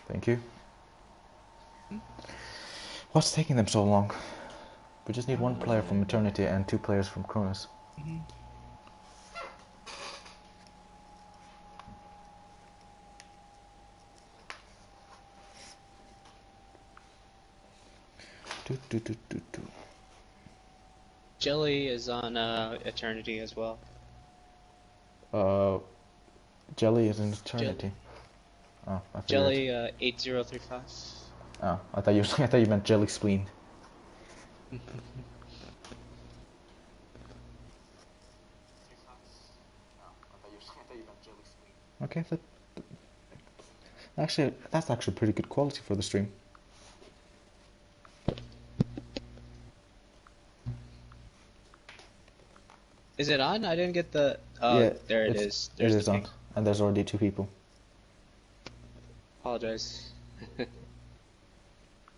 Thank you. What's taking them so long? We just need one player from Eternity and 2 players from Cronus. Mm-hmm. Jelly is on Eternity as well. Jelly is in Eternity. Oh, I figured. Jelly 8035. Oh, I thought you I thought you meant Jelly Spleen. Okay, that's actually pretty good quality for the stream. Is it on? I didn't get the. Oh, Yeah, there it it is. There's the is on, ping. and there's already 2 people. Apologize.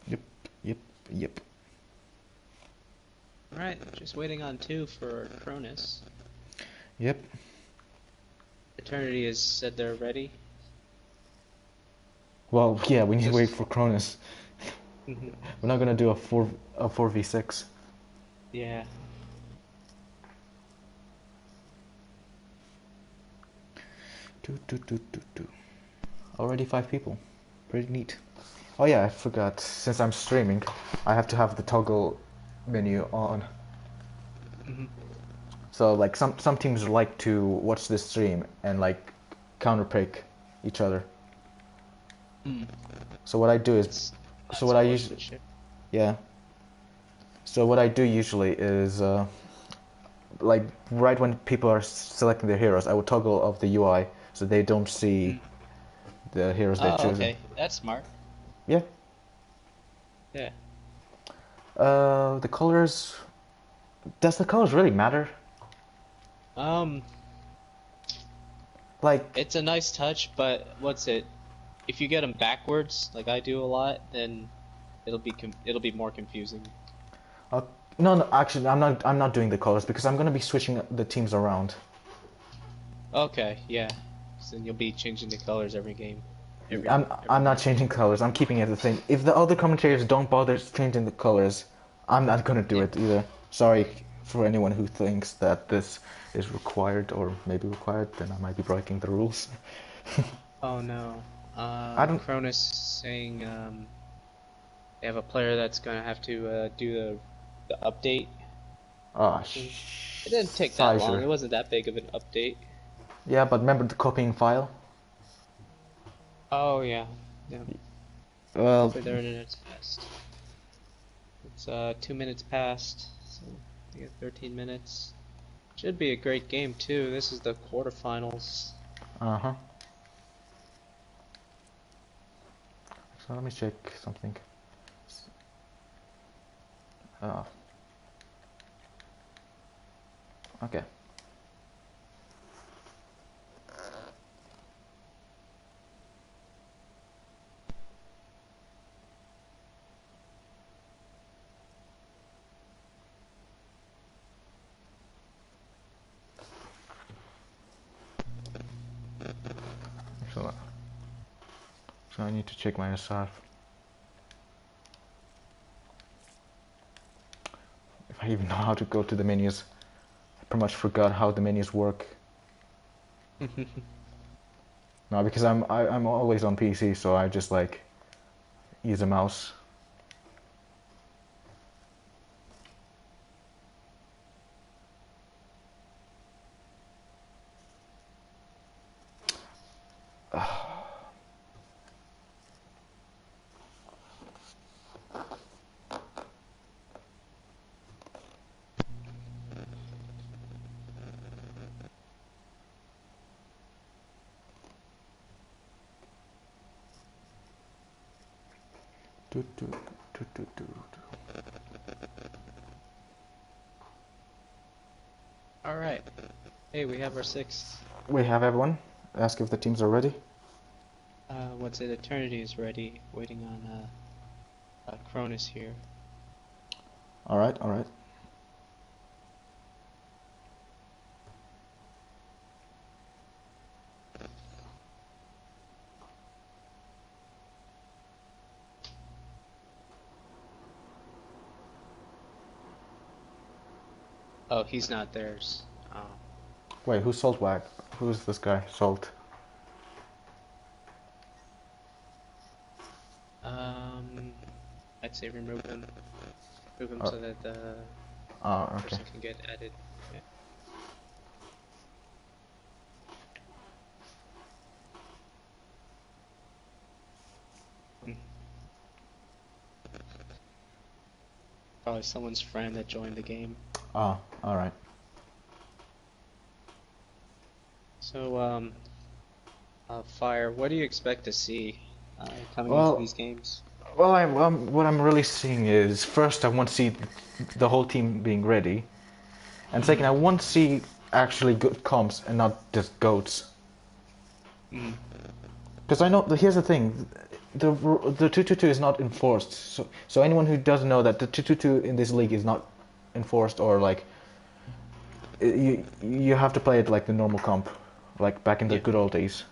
Yep, yep, yep. Alright, just waiting on 2 for Cronus. Yep. Eternity has said they're ready. Well, yeah, we need to wait for Cronus. Mhm. We're not gonna do a 4v6. Yeah. Already 5 people. Pretty neat. Oh yeah, I forgot. Since I'm streaming, I have to have the toggle menu on. Mhm. So like some teams like to watch this stream and like counterpick each other. Mm. So what I do is, That's so what I usually, sportsmanship. yeah. So what I do usually is, like right when people are selecting their heroes, I would toggle off the UI so they don't see Mm. the heroes they've Oh, chosen. okay. That's smart. Yeah. Yeah. The colors. Does the colors really matter? Um, Like, it's a nice touch, but what's it? If you get them backwards, like I do a lot, then it'll be more confusing. uh, no, no, actually, I'm not doing the colors because I'm gonna be switching the teams around. Okay, yeah. So then you'll be changing the colors every game, every I'm not match. changing colors. I'm keeping it the same. If the other commentators don't bother changing the colors, I'm not gonna do Yeah. it either. Sorry for anyone who thinks that this is required or maybe required. Then I might be breaking the rules. Oh no. I don't. Cronus saying they have a player that's gonna have to do the update. Ah, It didn't take that long. Sizer. It wasn't that big of an update. Yeah, but remember the copying file? Oh yeah. Yeah. Well, Hopefully their internet's fast. It's 2 minutes past, so we got 13 minutes. Should be a great game too. This is the quarterfinals. uh-huh. So let me check something. Oh, okay. So, so I need to check my SR. If I even know how to go to the menus. I pretty much forgot how the menus work. No, because I'm always on PC, so I just like use a mouse. Do, do, do, do, do, do. Alright. Hey, we have our sixth. We have everyone. Ask if the teams are ready. What's it? Eternity is ready. Waiting on Cronus here. All right, all right. Oh, he's not theirs. Oh. Wait, who's Saltwag? Who's this guy? Salt. I'd say remove him. Move him Oh, so that the oh, okay. person can get added. Yeah. Hmm. Probably someone's friend that joined the game. Oh, alright. So, Fire, what do you expect to see coming into Well, these games? well, what I'm really seeing is first I want to see the whole team being ready, and second I want to see actually good comps and not just goats. Mm. Because I know here's the thing, the 222 is not enforced. So anyone who doesn't know that the 222 in this league is not enforced, or like you have to play it like the normal comp, like back in the Yeah. good old days.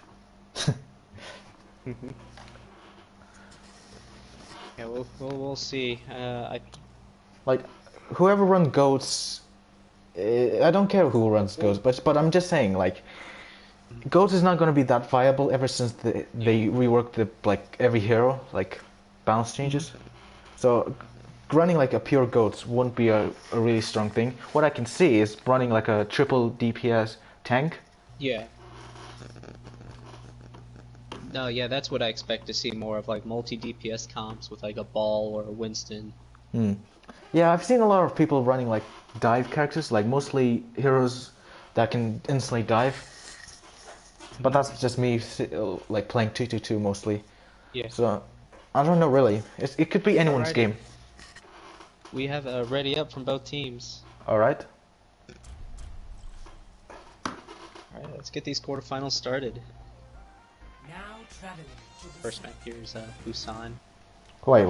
Yeah, we'll see. Like whoever runs goats, I don't care who runs goats, but I'm just saying like. Goats is not going to be that viable ever since they reworked the like every hero like balance changes. So running like a pure goats won't be a really strong thing. What I can see is running like a triple DPS tank. Yeah. No, yeah, that's what I expect to see more of, like multi DPS comps with like a Ball or a Winston. Hmm. Yeah, I've seen a lot of people running like dive characters, like mostly heroes that can instantly dive. But that's just me like playing 222 mostly. Yeah. So I don't know really. It could be anyone's Alrighty. game. We have a ready up from both teams. All right. Alright, let's get these quarterfinals started. Now traveling to the First map here is Busan. Wait.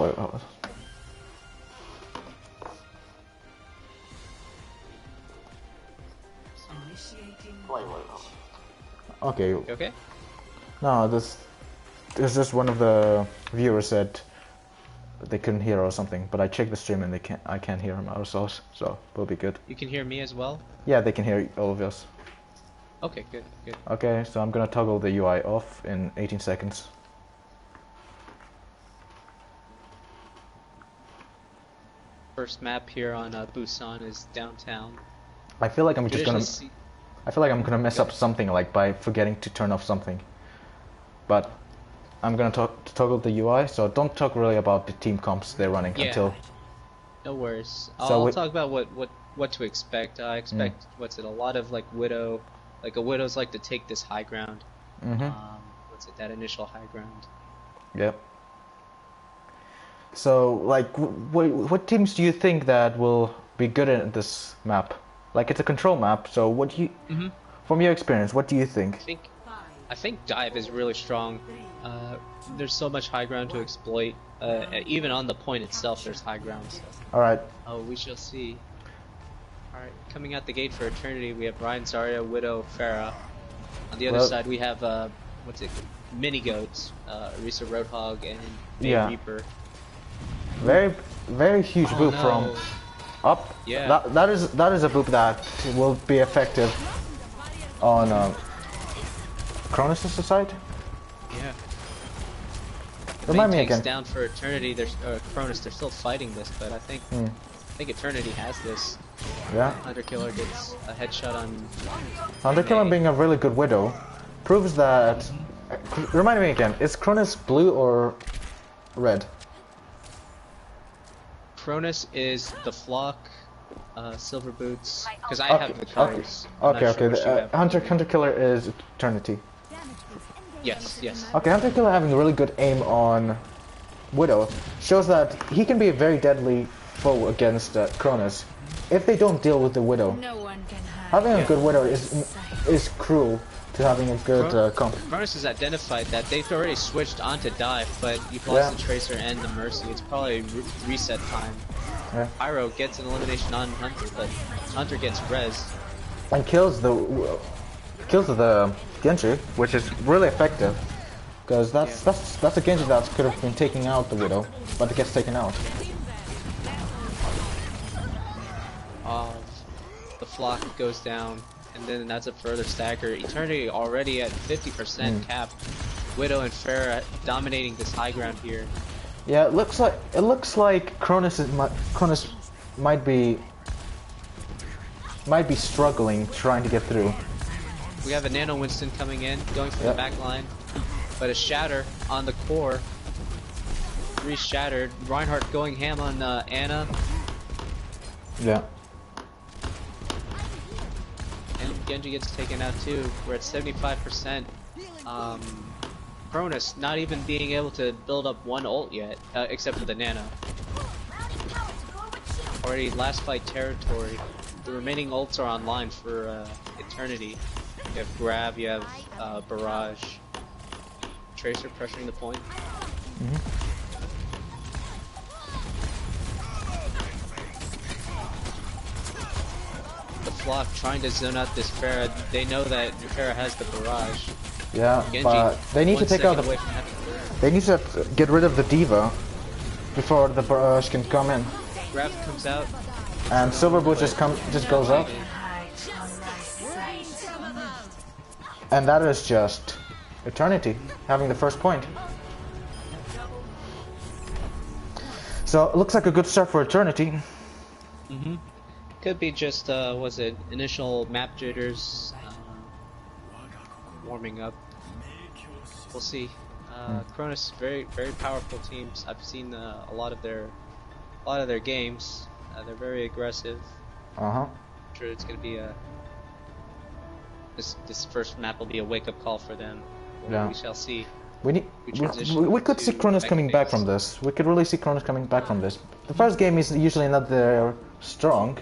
initiating. Okay. You okay? No, this is just one of the viewers said they couldn't hear or something, but I checked the stream and I can't hear them ourselves, so we'll be good. You can hear me as well? Yeah, they can hear all of us. Okay, good, good. Okay, so I'm gonna toggle the UI off in 18 seconds. First map here on Busan is downtown. I feel like I'm just gonna. Traditionally I feel like I'm gonna mess up something like by forgetting to turn off something. But I'm gonna toggle the UI, so don't talk really about the team comps they're running Yeah. until. No worries. So I'll talk about what to expect. I expect what's it? A lot of like Widow, like a Widow's like to take this high ground. Mm-hmm. What's it? That initial high ground. Yep. So, like, what teams do you think that will be good at this map? Like, it's a control map, so what do you, from your experience, what do you think? I think dive is really strong. There's so much high ground to exploit. Even on the point itself, there's high ground. So. All right. Oh, we shall see. All right, coming out the gate for Eternity, we have Ryan Zarya, Widow, Pharah. On the other side, we have what's it? Mini goats, Risa Roadhog and Bay Reaper. Very huge boop from up. Yeah. That is a boop that will be effective on Cronus' side. Yeah. Remind me tanks again. Down for Eternity. There's Cronus. They're still fighting this, but I think Eternity has this. Yeah. Hunter Killer gets a headshot on. Hunter Killer being a really good Widow proves that. Remind me again. Is Cronus blue or red? Cronus is the Flock, Silver Boots, because I have the colors. Okay. Hunter Killer is Eternity. Yes. Okay, Hunter Killer having a really good aim on Widow shows that he can be a very deadly foe against Cronus if they don't deal with the Widow. No one can hide. Having a good Widow is cruel to having a good comp. Cronus has identified that they've already switched onto dive, but you've lost the Tracer and the Mercy. It's probably reset time. Yeah. Pyro gets an elimination on Hunter, but Hunter gets res. And kills the Genji, which is really effective. Because that's a Genji that could have been taking out the Widow, but it gets taken out. The flock goes down, and then that's a further stagger. Eternity already at 50% cap. Widow and Pharah dominating this high ground here. Yeah, it looks like Cronus might be struggling trying to get through. We have a Nano Winston coming in, going for the back line, but a shatter on the core. 3 shattered. Reinhardt going ham on Anna. Yeah. And Genji gets taken out too. We're at 75%. Cronus not even being able to build up one ult yet, except for the Nano. Already last fight territory. The remaining ults are online for Eternity. You have Grab, you have Barrage. Tracer pressuring the point. The Flock trying to zone out this Pharah. They know that Pharah has the Barrage. Yeah, Genji, but they need to take out the... They need to get rid of the Diva before the Barrage can come in. Grab comes out. And Silver Boots just goes up. And that is just Eternity having the first point. So it looks like a good start for Eternity. Could be just was it initial map jitters, warming up. We'll see. Cronus, very powerful teams. I've seen a lot of their games. They're very aggressive. I'm sure it's gonna be this first map will be a wake up call for them. Yeah. We shall see. We could see Cronus coming back from this. We could really see Cronus coming back from this. The first game is usually not their strong.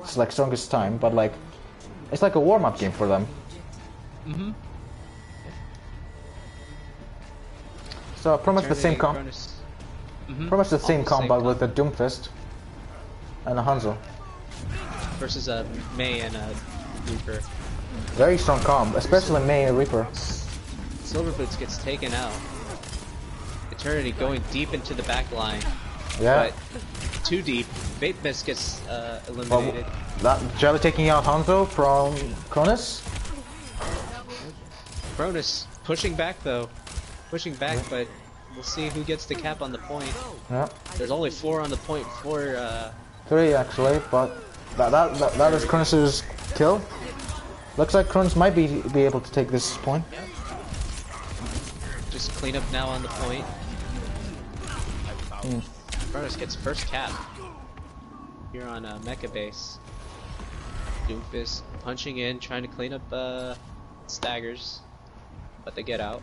It's like strongest time, but like it's like a warm-up game for them. So pretty much the same comp. Pretty much the same combat with a Doomfist and a Hanzo. Versus a Mei and a Reaper. Very strong comp, especially Mei and Reaper. Silver Boots gets taken out. Eternity going deep into the back line. Yeah. But too deep. Vape Mist gets eliminated. Jelly taking out Hanzo from Cronus. Cronus pushing back though. Pushing back, but we'll see who gets the cap on the point. Yeah. There's only 4 on the point for 3 actually, but that is Cronus's kill. Looks like Cronus might be able to take this point. Just clean up now on the point. Cronus gets first cap here on Mecha base. Doomfist punching in, trying to clean up staggers, but they get out.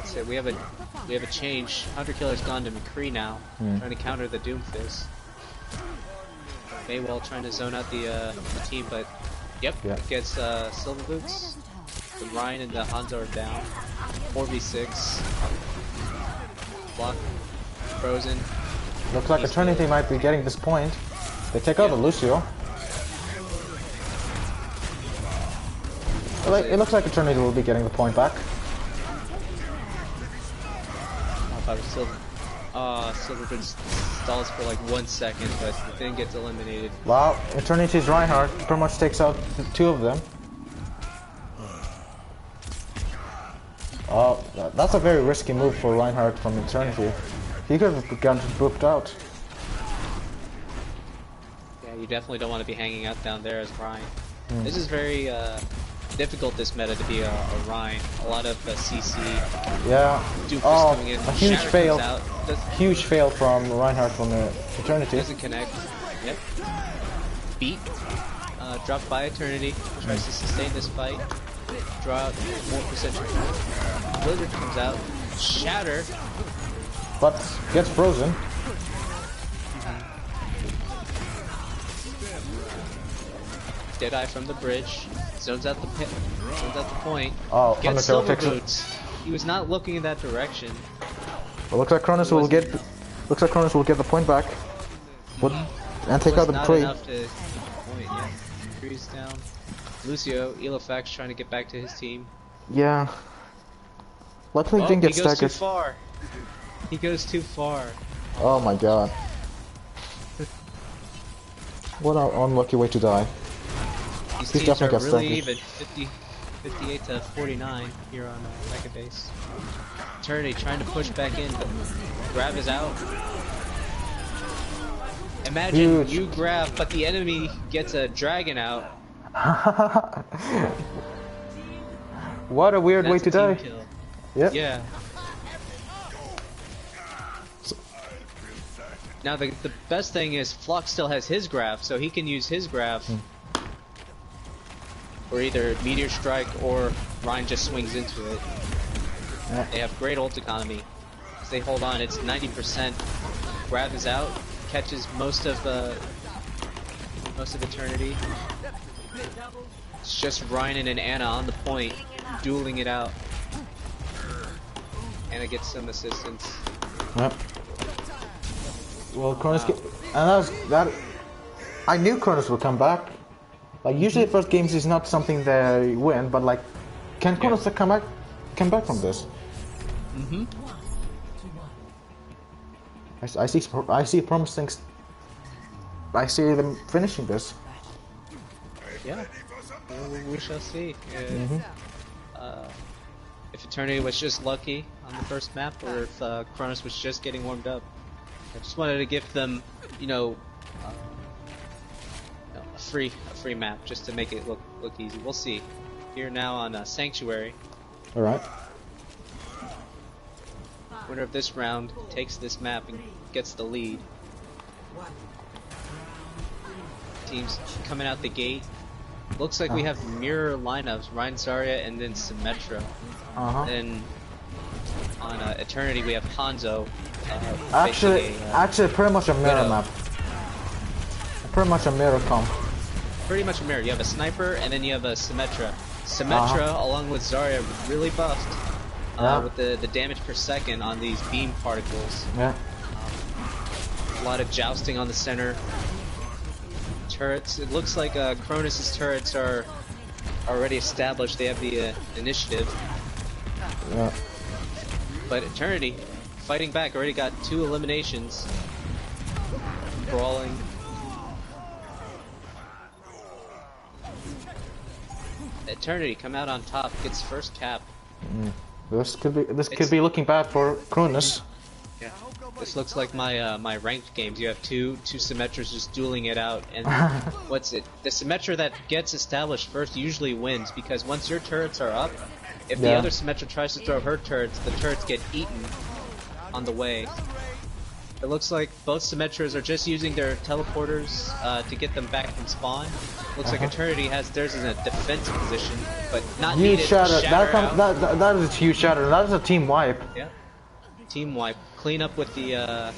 So we have a change. Hunter Killer's gone to McCree now, trying to counter the Doomfist. Maywell trying to zone out the team, but gets Silver Boots. The Ryan and the Hanzo are down. 4v6. Block. Frozen. Looks like Eternity might be getting this point. They take out the Lucio. It looks like Eternity will be getting the point back. Silver Boots stalls for like 1 second, but then gets eliminated. Wow, Eternity's Reinhardt pretty much takes out the 2 of them. Oh, that's a very risky move for Reinhardt from Eternity. He could have gotten booped out. Yeah, you definitely don't want to be hanging out down there as Ryan. This is very difficult, this meta, to be a Ryan. A lot of CC. Yeah. Doofus coming in. A huge Shatter fail. comes out. Huge fail from Reinhardt from Eternity. Doesn't connect. Yep. Beat. Dropped by Eternity. Tries to sustain this fight. Draw out more percentage. Blizzard comes out. Shatter. But gets frozen. Deadeye from the bridge. Zones out the pit. Zones out the point. Oh, gets Silver Boots. He was not looking in that direction. Well, looks like Cronus will get. Looks like Cronus will get the point back. And take out the not trade. Enough to point, yeah. Freeze down. Lucio, Elofax trying to get back to his team. Yeah. Luckily he didn't get he goes staggered. too far. He goes too far. Oh my god. What an unlucky way to die. These He's teams are definitely got really strength. even, 58 to 49 here on Mega Base. Eternity trying to push back in, but grab is out. Imagine Huge. you grab, but the enemy gets a dragon out. What a weird way That's to a team die. kill. Yep. Yeah. Now the best thing is Flock still has his graph, so he can use his graph for either Meteor Strike or Ryan just swings into it. Yeah. They have great ult economy. As they hold on, it's 90%. Grab is out, catches most of Eternity. It's just Ryan and Anna on the point, dueling it out. Anna gets some assistance. Yep. Well, Cronus, and that. I knew Cronus would come back. Like usually, first games is not something they win, but like, can Cronus come back from this? Mm-hmm. I see promising. I see them finishing this. Yeah. We shall see. If Eternity was just lucky on the first map, or if Cronus was just getting warmed up. I just wanted to give them, a free map just to make it look easy. We'll see. Here now on Sanctuary. All right. Winner of this round takes this map and gets the lead. Teams coming out the gate. Looks like we have mirror lineups: Ryan Zarya and then Symmetra. Then on Eternity we have Hanzo. Actually, pretty much a mirror map. Pretty much a mirror comp. Pretty much a mirror. You have a sniper and then you have a Symmetra. Symmetra along with Zarya really buffed with the damage per second on these beam particles. Yeah. A lot of jousting on the center. Turrets. It looks like Cronus' turrets are already established. They have the initiative. Yeah. But Eternity fighting back. Already got 2 eliminations. Brawling. Eternity come out on top. Gets first cap. This could be looking bad for Cronus. Yeah. This looks like my ranked games. You have two Symmetras just dueling it out, and the Symmetra that gets established first usually wins, because once your turrets are up, if the other Symmetra tries to throw her turrets, the turrets get eaten on the way. It looks like both Symmetras are just using their teleporters to get them back from spawn. Looks like Eternity has theirs in a defensive position, but not Huge needed shatter. to shatter out. That is a huge shatter. That is a team wipe. Yeah. Team wipe. Clean up with the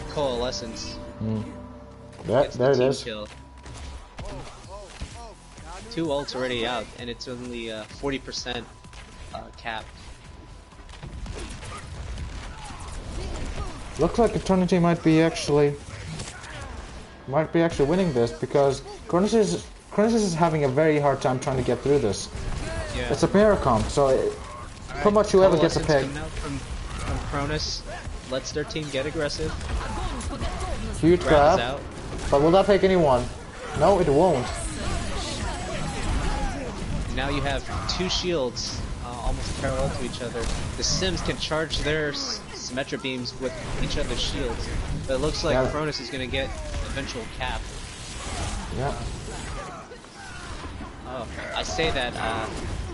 coalescence. Yeah, there it is. Kill. 2 ults already out, and it's only 40% cap. Looks like Eternity might be actually winning this, because Cronus is having a very hard time trying to get through this. Yeah. It's a mirror comp, so pretty much whoever gets a pick. From Cronus lets their team get aggressive. Huge grab, out. but will that take anyone? No, it won't. Now you have 2 shields almost parallel to each other. The Sims can charge their Symmetra beams with each other's shields, but it looks like Cronus is going to get eventual cap. Yeah. Oh, I say that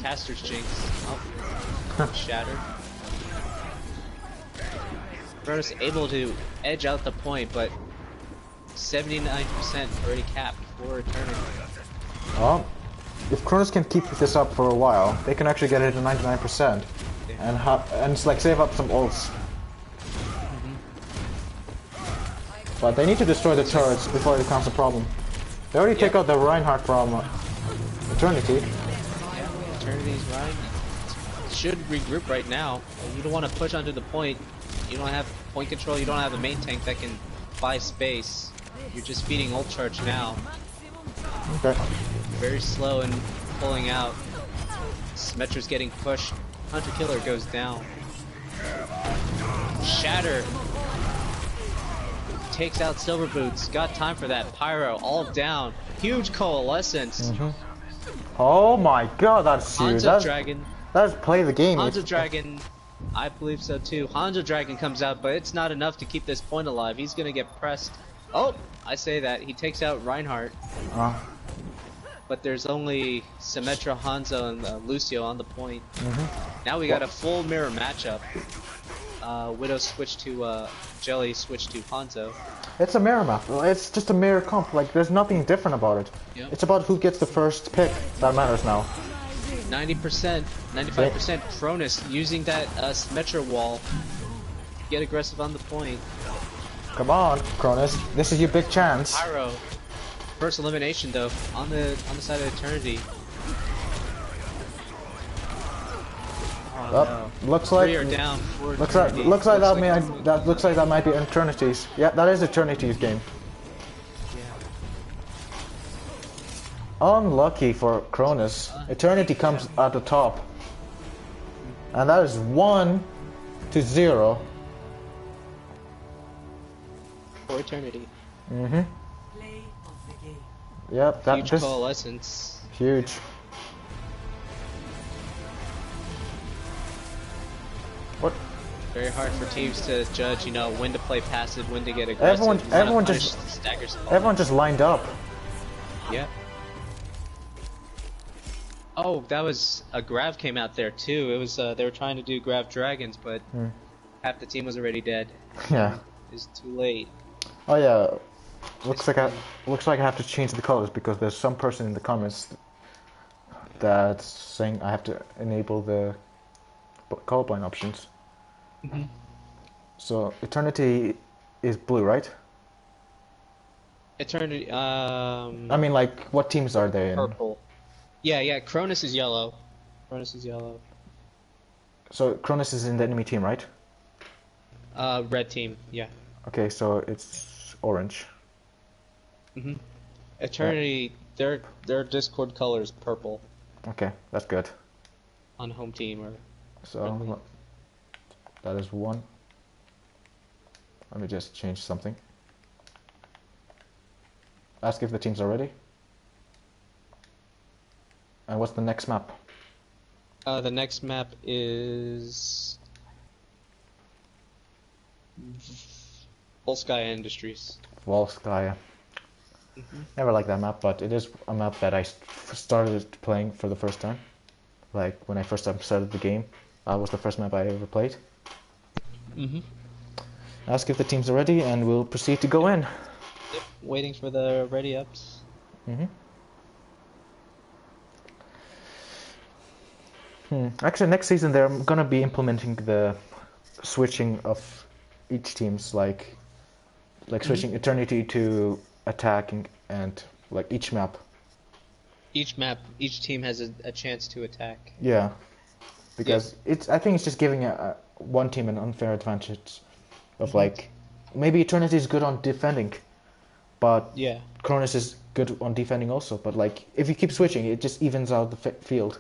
Caster's Jinx. Oh, shattered. Cronus able to edge out the point, but 79% already capped for Eternity. Well, if Cronus can keep this up for a while, they can actually get it to 99%, and it's like save up some ults. But they need to destroy the turrets before it becomes a problem. They already take out the Reinhardt from Eternity. Yeah, Eternity's right. Should regroup right now. You don't want to push onto the point. You don't have point control. You don't have a main tank that can buy space. You're just feeding ult charge now. Okay. Very slow and pulling out. Symmetra's getting pushed. Hunter Killer goes down. Shatter. takes out Silver Boots. Got time for that. Pyro all down. Huge coalescence. Oh my god, that's huge. Hanzo Dragon. That's play the game. Hanzo Dragon. I believe so too. Hanzo Dragon comes out, but it's not enough to keep this point alive. He's gonna get pressed. Oh, I say that. He takes out Reinhardt. But there's only Symmetra, Hanzo, and Lucio on the point. Now we got a full mirror matchup. Widow switched to Jelly, switched to Hanzo. It's a mirror map. It's just a mirror comp. Like, there's nothing different about it. Yep. It's about who gets the first pick that matters now. 90%, 95%. Cronus using that Symmetra wall. Get aggressive on the point. Come on, Cronus. This is your big chance. Pyro. First elimination though, on the side of Eternity. Oh, no. Looks like Three are down. looks like that might be Eternity's. Yeah, that is Eternity's game. Yeah. Unlucky for Cronus. Eternity comes at the top, and that is 1-0. For Eternity. Play of the game. Yep, Huge coalescence. Huge. What? Very hard for teams to judge, you know, when to play passive, when to get aggressive. Everyone just lined up. Yeah. Oh, that was a Grav came out there too. It was they were trying to do Grav Dragons, but half the team was already dead. Yeah. It's too late. Oh yeah. Looks like I have to change the colors because there's some person in the comments that's saying I have to enable the colorblind options. So Eternity is blue, right? Eternity. I mean, like, what teams are they in? Purple. Yeah. Cronus is yellow. Cronus is yellow. So Cronus is in the enemy team, right? Red team. Yeah. Okay, so it's orange. Eternity. Their Discord color is purple. Okay, that's good. On home team or. So that is 1. Let me just change something. Ask if the teams are ready. And what's the next map? The next map is Volskaya Industries. Volskaya. Never liked that map, but it is a map that I started playing for the first time. Like, when I first started the game, that was the first map I ever played. Ask if the teams are ready, and we'll proceed to go in. Yep, waiting for the ready ups. Actually, next season they're gonna be implementing the switching of each team's like switching Eternity to attacking and like each map. Each team has a chance to attack. Yeah, because I think it's just giving one team an unfair advantage of like maybe Eternity is good on defending, but Cronus is good on defending also. But like if you keep switching, it just evens out the field.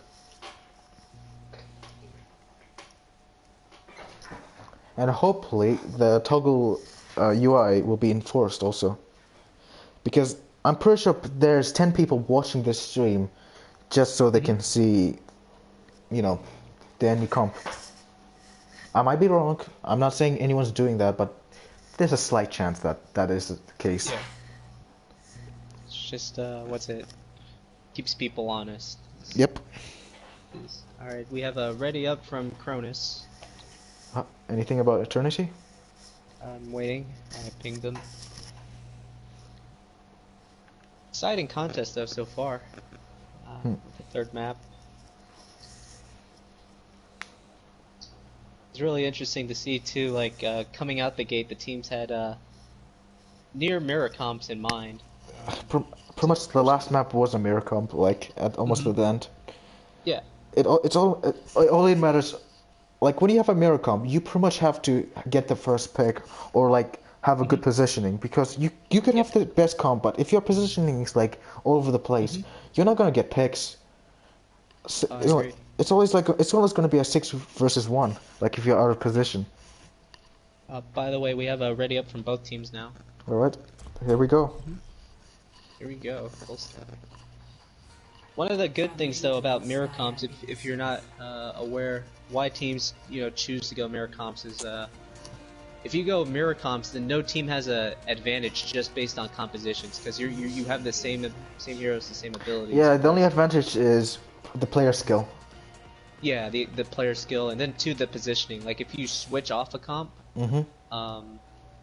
And hopefully the toggle UI will be enforced also. Because I'm pretty sure there's 10 people watching this stream just so they can see, you know, the enemy comp. I might be wrong. I'm not saying anyone's doing that, but there's a slight chance that that is the case. Yeah. It's just, keeps people honest. Yep. Alright, we have a ready up from Cronus. Anything about Eternity? I'm waiting. I pinged them. Exciting contest though so far. The third map. It's really interesting to see too. Like coming out the gate, the teams had near mirror comps in mind. Pretty much the last map was a mirror comp, like at almost at the end. Yeah. It only matters. Like when you have a mirror comp, you pretty much have to get the first pick or like have a good positioning because you can have the best comp, but if your positioning is like all over the place, you're not gonna get picks. So, it's always going to be a 6 versus 1. Like if you're out of position. By the way, we have a ready up from both teams now. Alright, here we go. Here we go. Full step. One of the good things though about mirror comps, if you're not aware why teams choose to go mirror comps, is if you go mirror comps, then no team has a advantage just based on compositions, because you have the same heroes, the same abilities. Yeah, the only advantage is the player skill. Yeah, the player skill, and then the positioning. Like if you switch off a comp,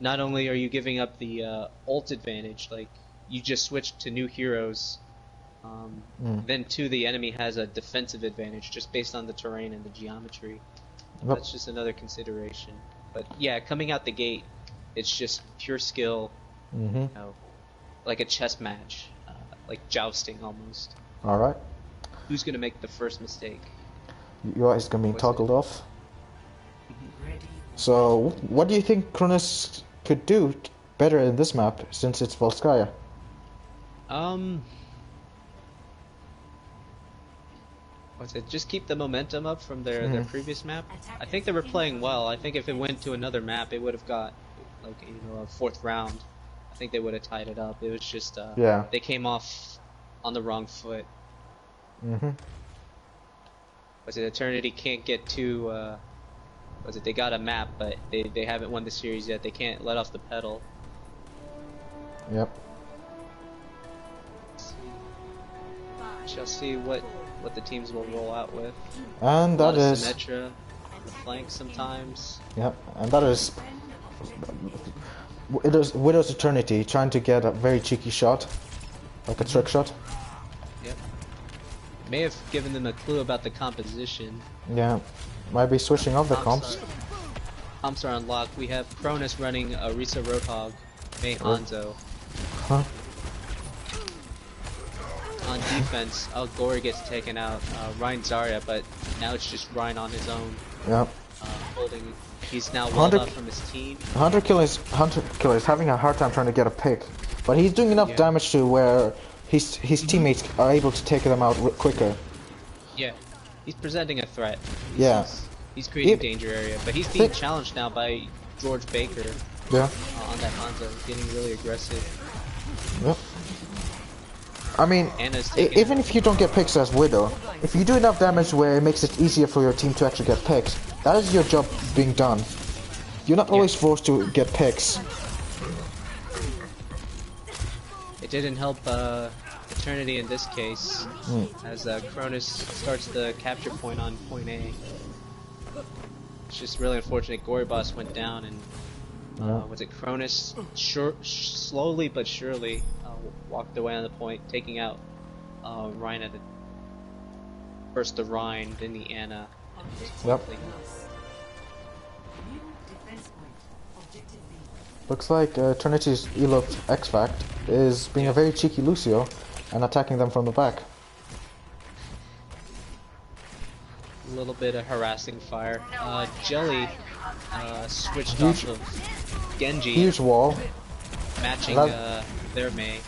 not only are you giving up the ult advantage, like you just switch to new heroes, then the enemy has a defensive advantage just based on the terrain and the geometry. Yep. That's just another consideration. But yeah, coming out the gate, it's just pure skill, like a chess match, like jousting almost. Alright. Who's gonna make the first mistake? UI is going to be toggled off. So, what do you think Cronus could do better in this map, since it's Volskaya? What's it? Just keep the momentum up from their previous map. I think they were playing well. I think if it went to another map, it would have got like a fourth round. I think they would have tied it up. It was just they came off on the wrong foot. Was it Eternity can't get too? Was it they got a map, but they haven't won the series yet. They can't let off the pedal. Yep. Shall see what the teams will roll out with. And that is Symmetra on the flank sometimes. Yep, and that is Widow's Eternity trying to get a very cheeky shot, like a trick shot. Yep. May have given them a clue about the composition. Yeah, might be switching off the comps. Comps are unlocked. We have Cronus running a Risa Roadhog, May Hanzo. Huh? On defense, Gory gets taken out, Ryan Zarya, but now it's just Ryan on his own. Yep. Holding, he's now walled off from his team. Hunter Killer is having a hard time trying to get a pick, but he's doing enough damage to where his teammates are able to take them out quicker. Yeah, he's presenting a threat. He's creating danger area, but he's being challenged now by George Baker. Yeah. On that Hanzo, getting really aggressive. Yep. I mean, even if you don't get picks as Widow, if you do enough damage where it makes it easier for your team to actually get picks, that is your job being done. You're not always forced to get picks. It didn't help Eternity in this case, as Cronus starts the capture point on point A. It's just really unfortunate. Gory Boss went down, and was it Cronus slowly but surely walked away on the point, taking out Rhine at first the Rhine, then the Anna. Yep. Looks like Trinity's Elo X-Fact is being a very cheeky Lucio and attacking them from the back. A little bit of harassing fire. Jelly switched off of Genji. Huge wall. Matching their Mei.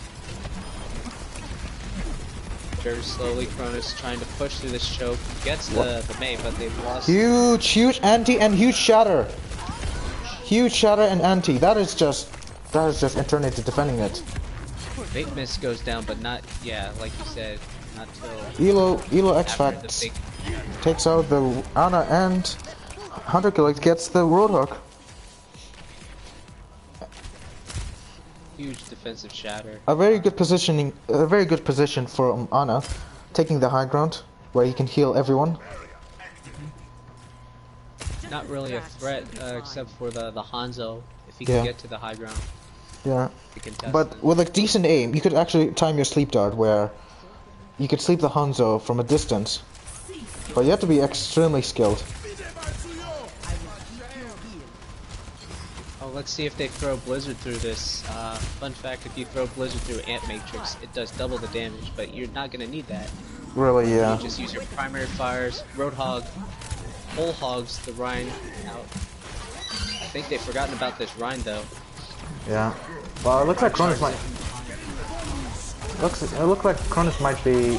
Very slowly, Cronus trying to push through this choke. Gets the Mei, but they've lost. Huge anti and huge shatter. Huge shatter and anti. That is just Eternity defending it. Bait Miss goes down, but not, like you said, not till Elo X-Fact takes out the Ana, and Hunter Killer gets the Roadhog. Huge defensive shatter. A very good position for Ana, taking the high ground where he can heal everyone. Not really a threat, except for the Hanzo, if he can get to the high ground. Yeah, but with a decent aim, you could actually time your sleep dart where you could sleep the Hanzo from a distance. But you have to be extremely skilled. Oh, let's see if they throw Blizzard through this. Fun fact, if you throw Blizzard through Ant Matrix, it does double the damage, but you're not going to need that. Really, yeah. You just use your primary fires, Roadhog, whole hogs the Rhine out. I think they've forgotten about this Rhine though. Yeah. Well, it looks like Cronus might... It looks like Cronus might be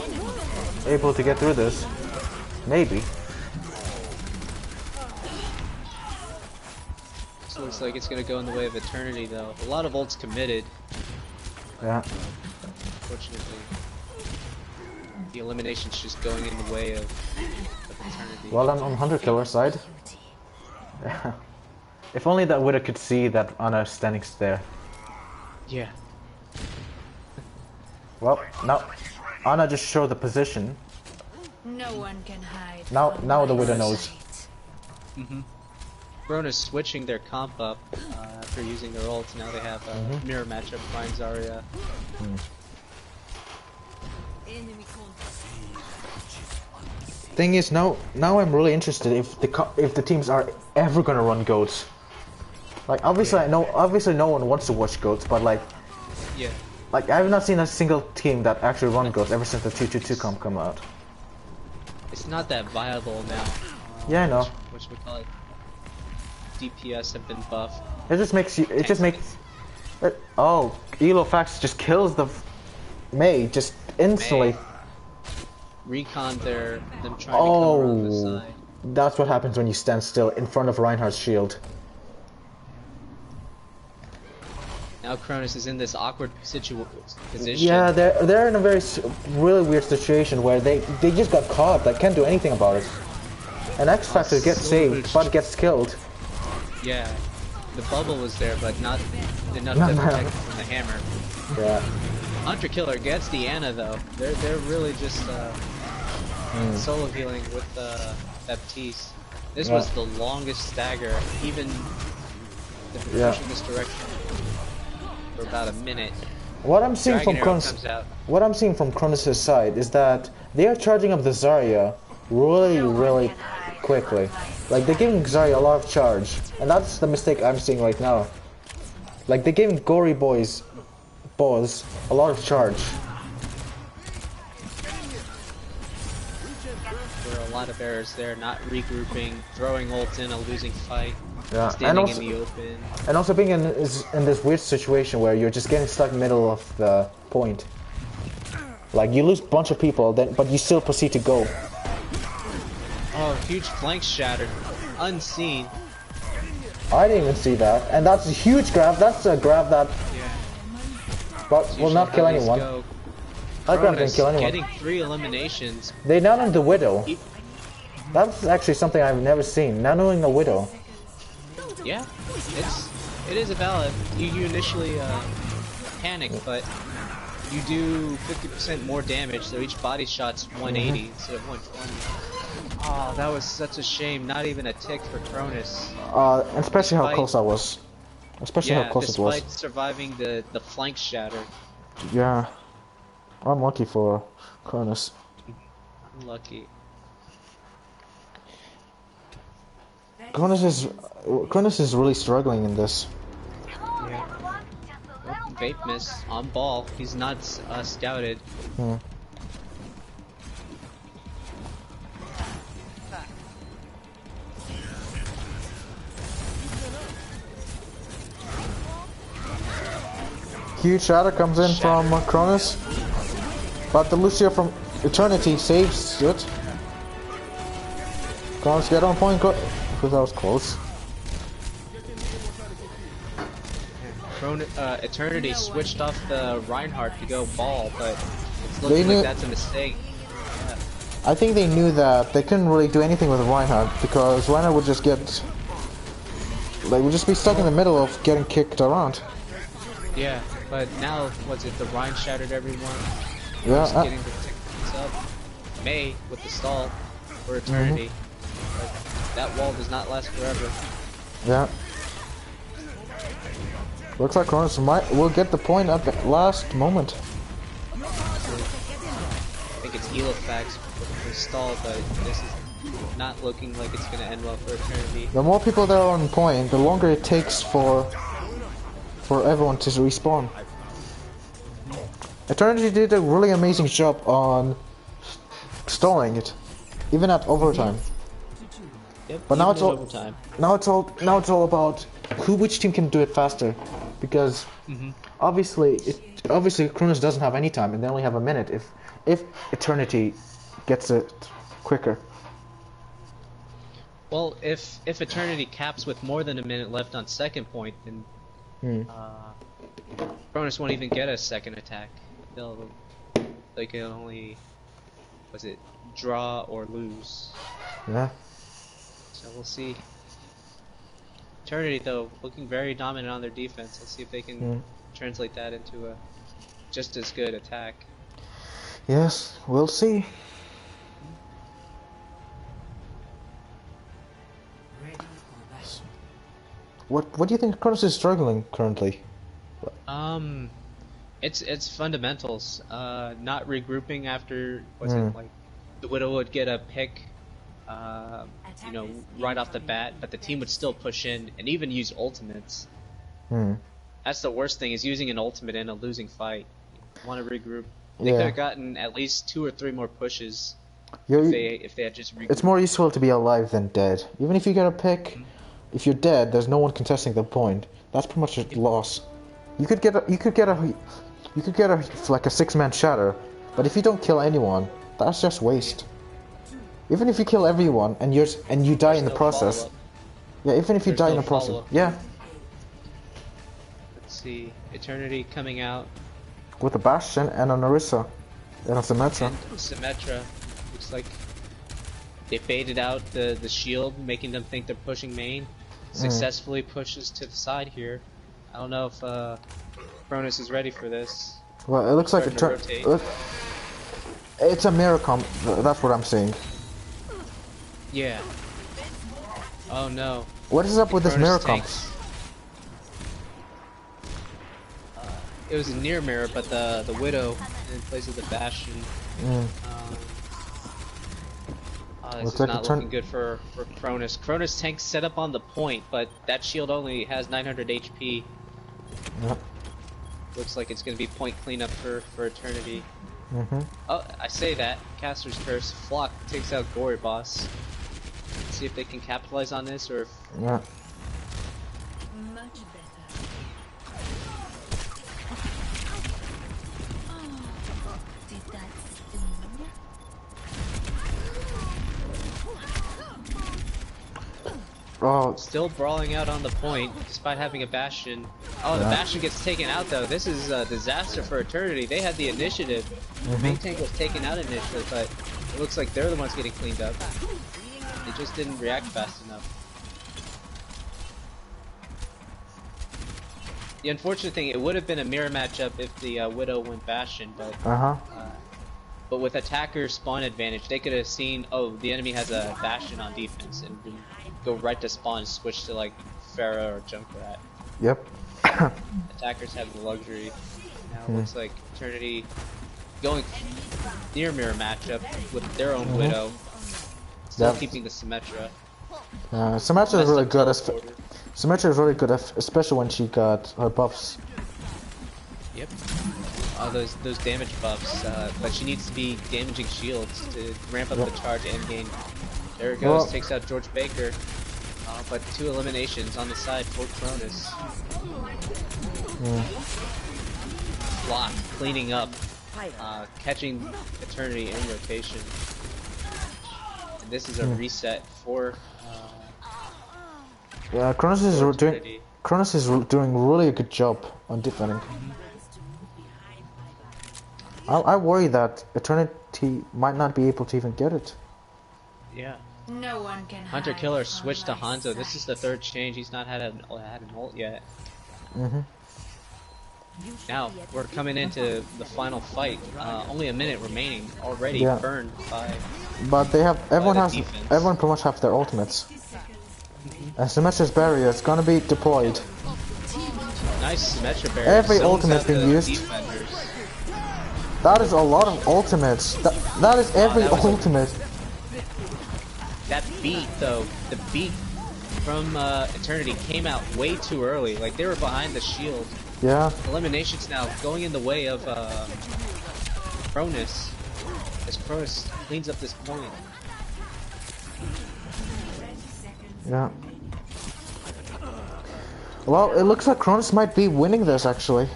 able to get through this. Maybe. This looks like it's gonna go in the way of Eternity, though. A lot of ults committed. Yeah. Fortunately, the elimination's just going in the way of Eternity. Well done on Hunter Killer side. Yeah. If only that Widow could see that Ana standing there. Yeah. Well, now Ana just showed the position. No one can hide. Now the Widow knows. Cronus switching their comp up after using their ults. Now they have a mirror matchup, Ryan Zarya. Thing is, now I'm really interested if the teams are ever gonna run goats. Like obviously obviously no one wants to watch goats, but like like I have not seen a single team that actually run goats ever since the 2-2-2 comp come out. It's not that viable now. Yeah, I know. Which we call it. DPS have been buffed. It just makes you. It just makes. Oh, Elo Fax just kills the Mei just instantly. Recon them trying to come around the side. That's what happens when you stand still in front of Reinhardt's shield. Now Cronus is in this awkward position. Yeah, they're in a really weird situation where they just got caught. They can't do anything about it. And X Factor gets saved, but gets killed. Yeah, the bubble was there, but not enough to protect from the hammer. Yeah. Hunter Killer gets the Ana though. They're really just solo healing with Baptiste. This was the longest stagger, even pushing this direction for about a minute. What I'm seeing from Cronus' side is that they are charging up the Zarya really quickly. Like they're giving Zarya a lot of charge, and that's the mistake I'm seeing right now. Like they're giving Gory Boys a lot of charge. There are a lot of errors there, not regrouping, throwing ults in a losing fight, in standing the open. And also being in this weird situation where you're just getting stuck in the middle of the point. Like you lose a bunch of people, but you still proceed to go. Oh, huge flank shattered, unseen. I didn't even see that, and that's a huge grab. That's a grab that, but will not kill anyone. That grab didn't kill anyone. Getting 3 eliminations. They nanoed the Widow. That's actually something I've never seen. Nanoing the Widow. Yeah, it is a valid. You initially panic, but you do 50% more damage, so each body shot's 180 instead of 120. Oh, that was such a shame. Not even a tick for Cronus. Especially how close I was. Especially how close it was. Despite surviving the flank shatter. Yeah. I'm lucky for Cronus. Lucky. Cronus is really struggling in this. Yeah. Vape miss on ball. He's not scouted. Huge shatter comes in from Cronus, but the Lucio from Eternity saves it. Cronus get on point, because that was close. Eternity switched off the Reinhardt to go ball, but it's looking like that's a mistake. Yeah. I think they knew that they couldn't really do anything with Reinhardt, because Reinhardt would just would just be stuck in the middle of getting kicked around. Yeah, but now, what's it, the Rhine shattered everyone? Yeah. Getting the tickets up. Mei with the stall for Eternity. But that wall does not last forever. Yeah. Looks like Cronus will get the point at the last moment. I think it's Elofax with the stall, but this is not looking like it's going to end well for Eternity. The more people that are on point, the longer it takes for everyone to respawn. Eternity did a really amazing job on stalling it, even at overtime. Yep, but now it's all about which team can do it faster, because obviously Cronus doesn't have any time, and they only have a minute. If Eternity gets it quicker. Well, if Eternity caps with more than a minute left on second point, then Cronus won't even get a second attack. They can only, was it draw or lose? Yeah. So we'll see. Eternity though looking very dominant on their defense. Let's see if they can translate that into a just as good attack. Yes, we'll see. What do you think Cronus is struggling currently? It's fundamentals. Not regrouping after it like the Widow would get a pick, you know, right off the bat, but the team would still push in and even use ultimates. That's the worst thing, is using an ultimate in a losing fight. You want to regroup. They could have gotten at least 2 or 3 more pushes if they had just regrouped. It's more useful to be alive than dead. Even if you get a pick, if you're dead, there's no one contesting the point. That's pretty much a loss. You could get a like a 6-man shatter, but if you don't kill anyone, that's just waste. Even if you kill everyone and you die in the process. Yeah, even if you die in the process. Yeah. Let's see, Eternity coming out with a Bastion and a Narissa and a Symmetra. Symmetra. Looks like they faded out the shield, making them think they're pushing main. Successfully pushes to the side here. I don't know if Cronus is ready for this. Well, it looks like it's a mirror comp. That's what I'm seeing. Yeah. Oh no. What is up with this mirror comp? It was a near mirror, but the Widow in place of the Bastion. This is not looking good for Cronus. Cronus tank set up on the point, but that shield only has 900 HP. Yep. Looks like it's going to be point cleanup for Eternity. Oh, I say that. Caster's Curse. Flock takes out Gory Boss. Let's see if they can capitalize on this, or if... Yeah. Much better. Did that sting? Oh. Still brawling out on the point, despite having a Bastion. Oh, the Bastion gets taken out though. This is a disaster for Eternity. They had the initiative. The main tank was taken out initially, but it looks like they're the ones getting cleaned up. They just didn't react fast enough. The unfortunate thing, it would have been a mirror matchup if the Widow went Bastion, but but with attacker spawn advantage, they could have seen, oh, the enemy has a Bastion on defense, and go right to spawn and switch to like Pharah or Junkrat. Yep. Attackers have the luxury. Now it looks like Eternity going near mirror matchup with their own Widow, still keeping the Symmetra. Symmetra is really good. Symmetra is really good, especially when she got her buffs. Yep. Oh, those damage buffs, but she needs to be damaging shields to ramp up the charge and gain. There it goes, takes out George Baker. But 2 eliminations on the side for Cronus. Flock cleaning up, catching Eternity in rotation. And this is a reset for. Yeah, Cronus is doing really a good job on defending. I worry that Eternity might not be able to even get it. Yeah. No one can Hunter Killer switched to Hanzo. This is the 3rd change. He's not had an ult yet. Now we're coming into the final fight. Only a minute remaining. Already burned by. But they have everyone pretty much have their ultimates. And Symmetra's barrier is gonna be deployed. Nice Symmetra barrier. Every ultimate being used. Defenders. That is a lot of ultimates. That is every ultimate. That beat though, the beat from Eternity came out way too early. Like they were behind the shield. Yeah. Eliminations now going in the way of Cronus, as Cronus cleans up this point. Yeah. Well, it looks like Cronus might be winning this actually.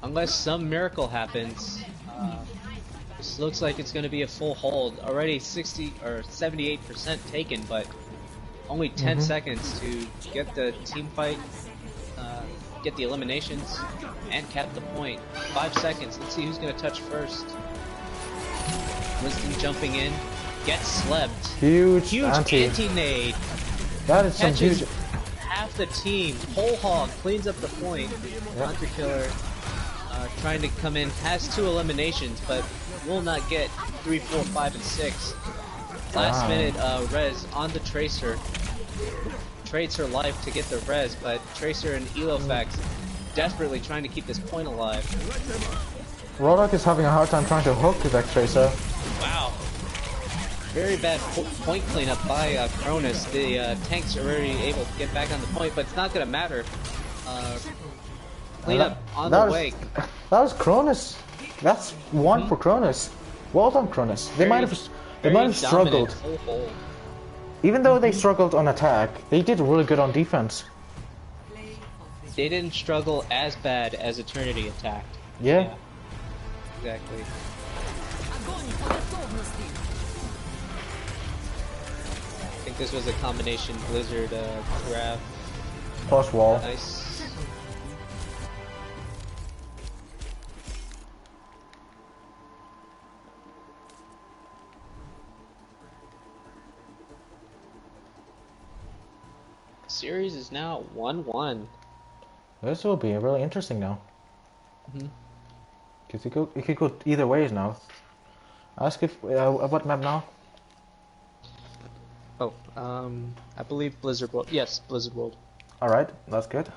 Unless some miracle happens. This looks like it's going to be a full hold. Already 60 or 78% taken, but only 10 seconds to get the team fight, get the eliminations, and cap the point. 5 seconds. Let's see who's going to touch first. Winston jumping in, gets slept. Huge anti-nade. That is some huge. Half the team. Whole hog cleans up the point. Hunter Killer trying to come in, has 2 eliminations, but will not get 3, 4, 5, and 6. Last minute res on the Tracer. Trades her life to get the res, but Tracer and Elofax desperately trying to keep this point alive. Roadhog is having a hard time trying to hook that Tracer. Wow. Very bad point cleanup by Cronus. The tanks are already able to get back on the point, but it's not going to matter. Cleanup on the way. That was Cronus. That's 1 for Cronus. Well done, Cronus. They might have struggled. Even though they struggled on attack, they did really good on defense. They didn't struggle as bad as Eternity attacked. Yeah. Exactly. I think this was a combination Blizzard grab. Plus wall. Nice. Series is now 1-1. This will be really interesting now. Because it could go either ways now. Ask if what map now? Oh, I believe Blizzard World. Yes, Blizzard World. All right, that's good.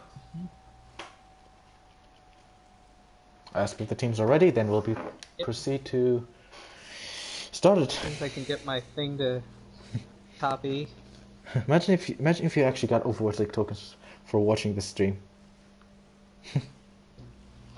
Ask if the teams are ready, then we'll proceed to start it. I think I can get my thing to copy. Imagine if you actually got Overwatch League tokens for watching this stream.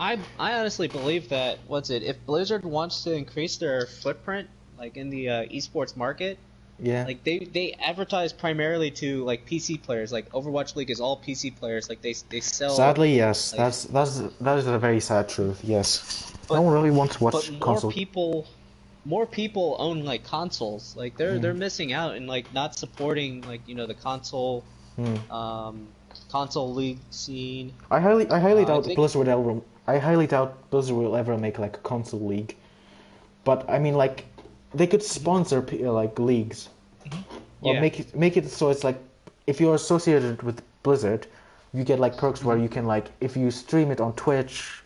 I honestly believe that if Blizzard wants to increase their footprint, like in the esports market, yeah, like they advertise primarily to like PC players. Like Overwatch League is all PC players. Like they sell. Sadly, yes, like, that is a very sad truth. Yes, no one really wants to watch console. More people own like consoles. Like they're missing out and like not supporting like the console console league scene. I highly doubt Blizzard will ever make like a console league. But I mean, like they could sponsor like leagues, or make it so it's like if you're associated with Blizzard, you get like perks where you can like if you stream it on Twitch.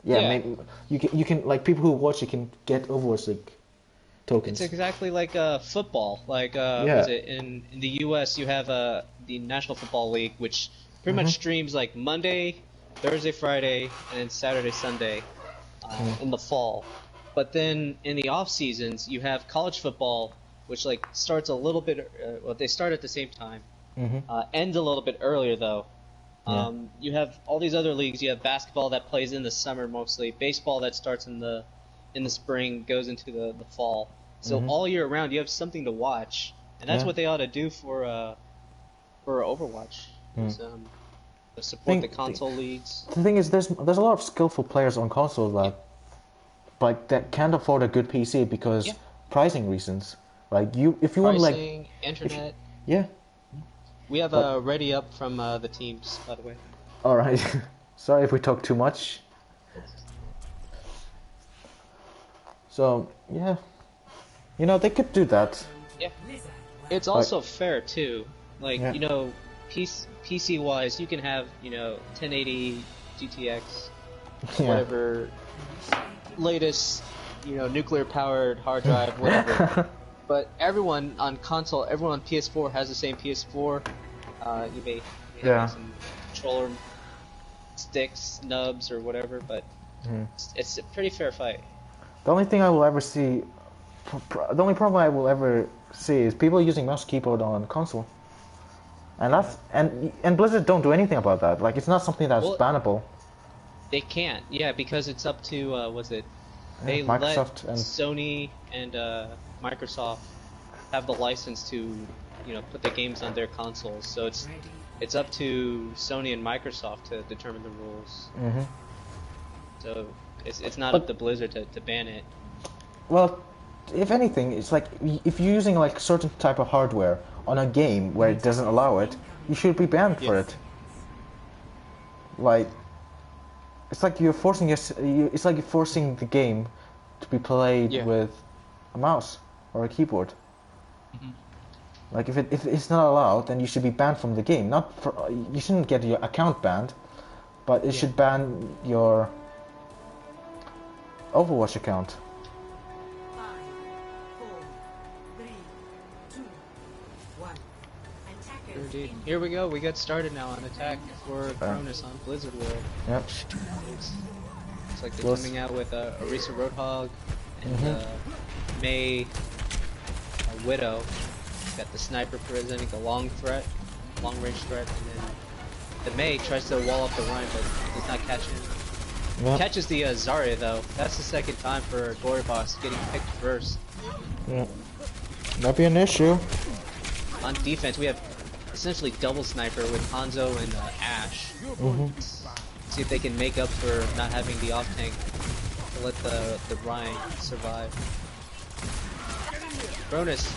Maybe you can like people who watch it can get Overwatch League tokens. It's exactly like football. Like in the US you have the National Football League, which pretty much streams like Monday, Thursday, Friday, and then Saturday, Sunday in the fall. But then in the off seasons you have college football, which like starts a little bit. They start at the same time, ends a little bit earlier though. You have all these other leagues. You have basketball that plays in the summer mostly, baseball that starts in the spring, goes into the fall. So all year round you have something to watch, and that's what they ought to do for Overwatch. Support the console leagues. The thing is, there's a lot of skillful players on console that can't afford a good PC because pricing reasons. Like if you want like internet. We have ready up from the teams, by the way. Alright. Sorry if we talk too much. So, yeah. They could do that. Yeah. It's also fair, too. Like, PC-wise, you can have, 1080 GTX, whatever, latest, nuclear-powered hard drive, whatever. But everyone on console, everyone on PS4 has the same PS4. You may have some controller sticks, nubs, or whatever, but it's a pretty fair fight. The only thing I will ever see, the only problem I will ever see is people using mouse keyboard on console, and that's and Blizzard don't do anything about that. Like it's not something that's bannable. They can't, because it's up to They Microsoft let Sony and Microsoft have the license to, put the games on their consoles. So it's up to Sony and Microsoft to determine the rules. So it's not up to Blizzard to ban it. Well, if anything, it's like if you're using like certain type of hardware on a game where it doesn't allow it, you should be banned for it. Like, it's like you're forcing it's like you're forcing the game to be played with a mouse or a keyboard. Like if it's not allowed, then you should be banned from the game. Not for, you shouldn't get your account banned, but it should ban your Overwatch account. 5, 4, 3, 2, 1. Attackers. Indeed. Here we go. We got started now on attack for Cronus on Blizzard World. Yep. Looks like they're coming out with Orisa Roadhog and May Widow. Got the sniper presenting the long range threat, and then the May tries to wall up the Rhine, but does not catch him. Yep. Catches the Zarya though. That's the second time for Gorybox getting picked first. Yeah. That'd be an issue. On defense, we have essentially double sniper with Hanzo and Ash. See if they can make up for not having the off tank to let the Rhine survive. Cronus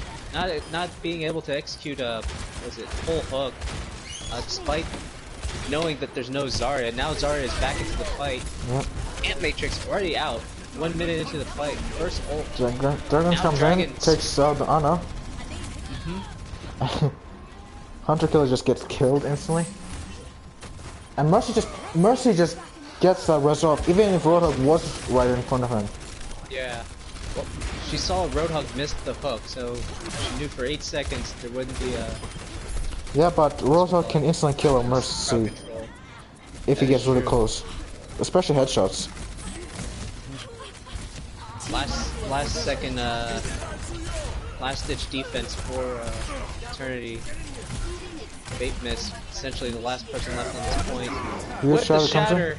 not being able to execute full hook, despite knowing that there's no Zarya. Now Zarya is back into the fight. Yep. And Matrix already out. 1 minute into the fight. First ult. Dragon comes in, takes out the Ana. Hunter Killer just gets killed instantly. And Mercy just gets that res off, even if Roadhog was right in front of him. Yeah. Well, she saw Roadhog miss the hook, so she knew for 8 seconds there wouldn't be a... Yeah, but Roadhog can instantly kill a Mercy if he gets really close. Especially headshots. Last ditch defense for Eternity. Bait miss, essentially the last person left on this point. With the shatter,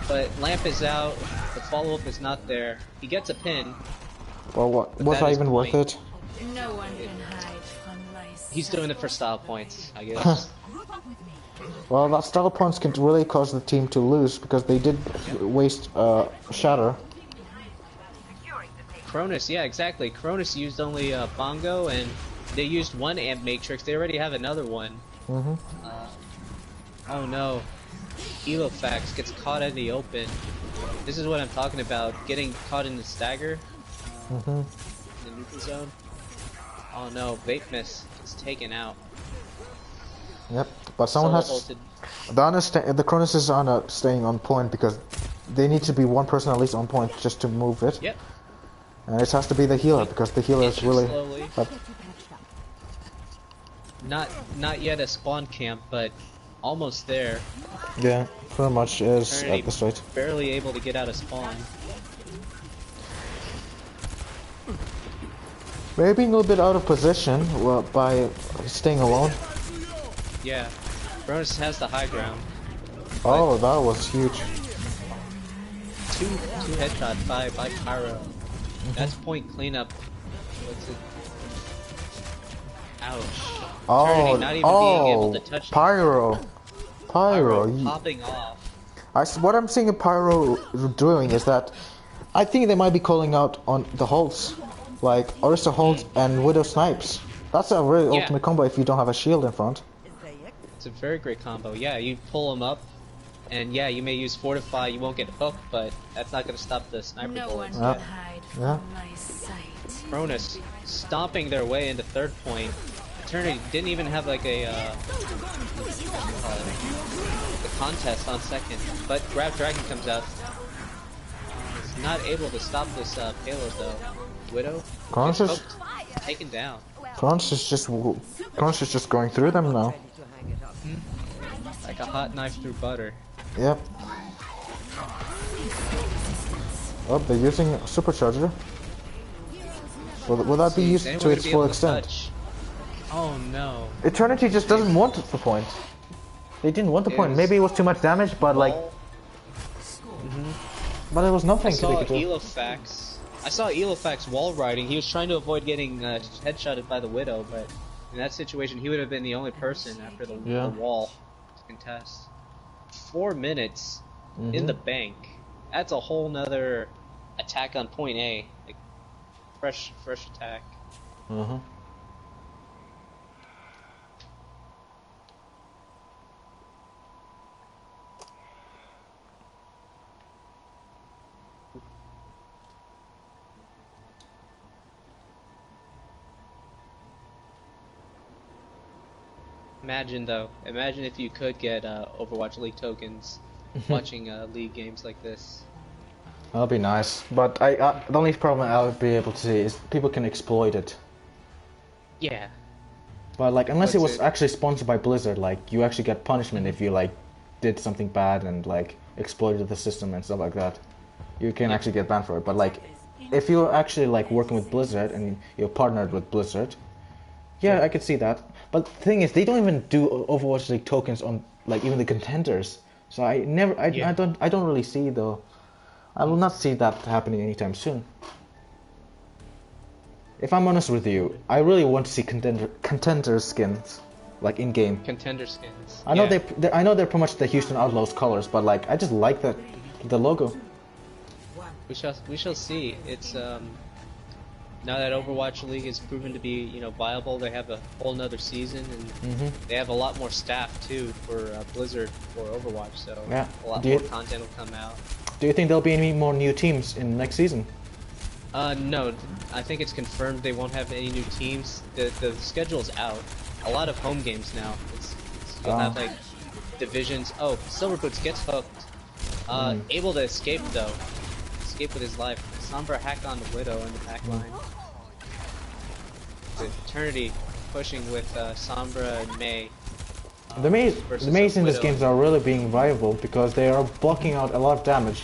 but Lamp is out, the follow-up is not there. He gets a pin. Well, what was that even worth it? No one can hide from lice. He's doing it for style points, I guess. Well, that style points can really cause the team to lose because they did waste shatter. Cronus, yeah, exactly. Cronus used only Bongo, and they used one Amp Matrix. They already have another one. Oh no. Elofax gets caught in the open. This is what I'm talking about. Getting caught in the stagger. In the neutral zone. Oh no, Vape Miss is taken out. Yep, but someone has... The Cronus is on staying on point because they need to be one person at least on point just to move it. Yep. And it has to be the healer because the healer is really... Not yet a spawn camp, but almost there. Yeah, pretty much is Eternity at this rate. barely able to get out of spawn. Maybe being a little bit out of position by staying alone. Yeah, Cronus has the high ground. Oh, that was huge. Two headshots by Pyro. That's point cleanup. What's it? Ouch. Oh, not even being able to touch Pyro. Pyro popping off. What I'm seeing Pyro doing is that I think they might be calling out on the holds, like Orisa hold and Widow snipes. That's a really ultimate combo if you don't have a shield in front. It's a very great combo. Yeah, you pull them up, and yeah, you may use Fortify. You won't get hooked, but that's not going to stop the sniper bullets. No one can hide from my sight. Cronus stomping their way into third point. Eternity didn't even have like a contest on second, but Grab Dragon comes out. He's not able to stop this payload though. Widow Cronus is taken down. Cronus is just going through them now. Like a hot knife through butter. Yep. Oh, they're using a supercharger. Will that be used to its full extent? Oh no. Eternity just doesn't want the point. They didn't want the point. Maybe it was too much damage, but like... But it was nothing they could do. I saw Elofax wall riding. He was trying to avoid getting headshotted by the Widow, but in that situation he would have been the only person after the wall to contest. 4 minutes in the bank. That's a whole nother attack on point A. Like, fresh attack. Uh-huh. Imagine if you could get Overwatch League tokens watching League games like this. That'll be nice, but the only problem I'll be able to see is people can exploit it. Yeah. But like, unless it What's was it? actually sponsored by Blizzard, like you actually get punishment if you like did something bad and like exploited the system and stuff like that. You can Yeah. actually get banned for it. But like, if you're actually like working with Blizzard and you're partnered with Blizzard, yeah, I could see that. But the thing is, they don't even do Overwatch League tokens on like even the contenders. So I don't really see though. I will not see that happening anytime soon. If I'm honest with you, I really want to see contender skins, like in game. Contender skins. I know Yeah. I know they're pretty much the Houston Outlaws colors, but like I just like the logo. We shall see. It's now that Overwatch League has proven to be viable, they have a whole nother season, and they have a lot more staff too for Blizzard for Overwatch. So Yeah. a lot more content will come out. Do you think there'll be any more new teams in next season? No, I think it's confirmed they won't have any new teams. The schedule's out. A lot of home games now. You'll have like divisions. Oh, Silverboots gets hooked. Able to escape though. Escape with his life. Sombra hacked on the Widow in the back line. The Eternity pushing with Sombra and Mei. The Maze in these games are really being viable because they are blocking out a lot of damage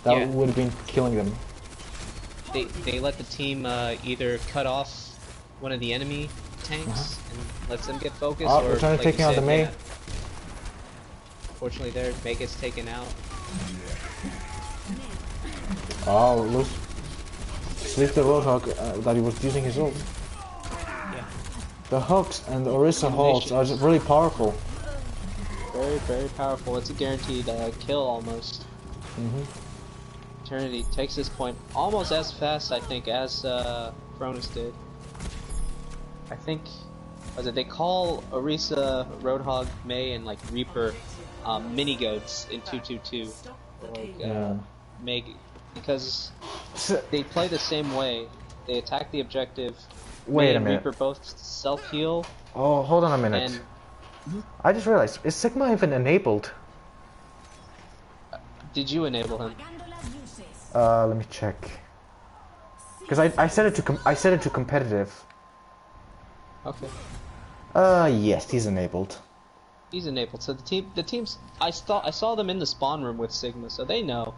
that would have been killing them. They let the team either cut off one of the enemy tanks and lets them get focused, or we're trying to like take out the Mei. Yeah. Fortunately, there Mei gets taken out. Oh, loose. Sleep the Roadhog that he was using his ult. Yeah. The hooks and the Orisa holds are just really powerful. Very, very powerful. It's a guaranteed kill almost. Eternity takes this point almost as fast, I think, as Cronus did. I think, they call Orisa, Roadhog, Mei, and like Reaper mini goats in 2-2-2. Like, Mei, because they play the same way. They attack the objective. Wait Mei a and minute. Reaper both self-heal. Oh, hold on a minute. And I just realized, is Sigma even enabled? did you enable him? Let me check. Because I set it to competitive. Okay. Yes, he's enabled. He's enabled. So the teams, I saw them in the spawn room with Sigma, so they know.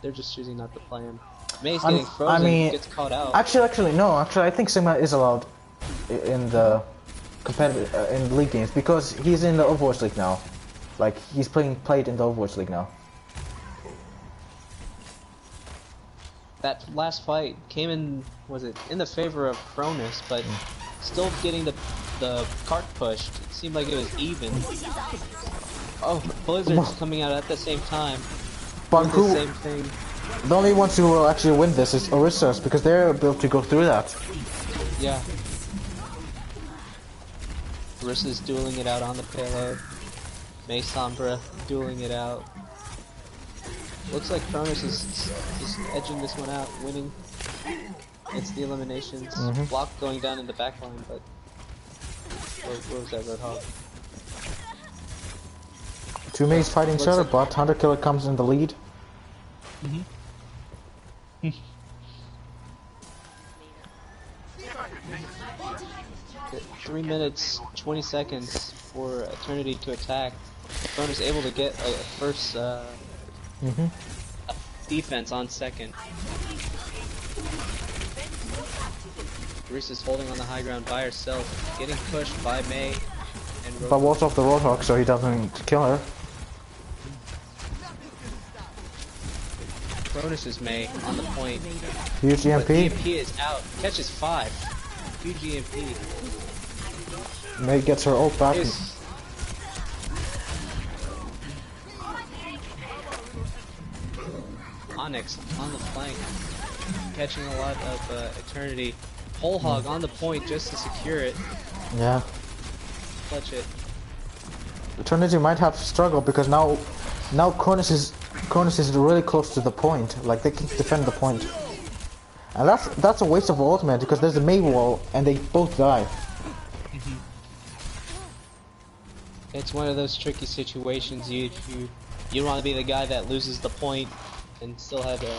They're just choosing not to play him. Mei's getting frozen, gets caught out. Actually, no. Actually, I think Sigma is allowed in the competitive in league games because he's in the Overwatch League now. Like he's played in the Overwatch League now. That last fight came in, was it in the favor of Cronus, but still getting the cart pushed. It seemed like it was even. Oh, Blizzard's coming out at the same time. But the same thing. The only ones who will actually win this is Orisa's because they're able to go through that. Yeah. Orisa's dueling it out on the payload. Mei Sombra dueling it out. Looks like Cronus is just edging this one out, winning. It's the eliminations. Block going down in the back line, but where was that Roadhog? Two Mei's fighting each other, but Hunter Killer comes in the lead. 3 minutes, 20 seconds for Eternity to attack. Cronus able to get a first defense on second. Orisa's holding on the high ground by herself, getting pushed by Mei and But walks off the Roadhog so he doesn't kill her. Cronus is Mei on the point. Huge EMP. EMP is out. Catches 5. Huge EMP. Mei gets her ult back. Onyx on the flank. catching a lot of Eternity. Whole hog on the point just to secure it. Yeah. Clutch it. Eternity might have to struggle because now Cronus is really close to the point. Like they can defend the point. And that's a waste of ultimate because there's a May wall and they both die. It's one of those tricky situations. You don't want to be the guy that loses the point and still have the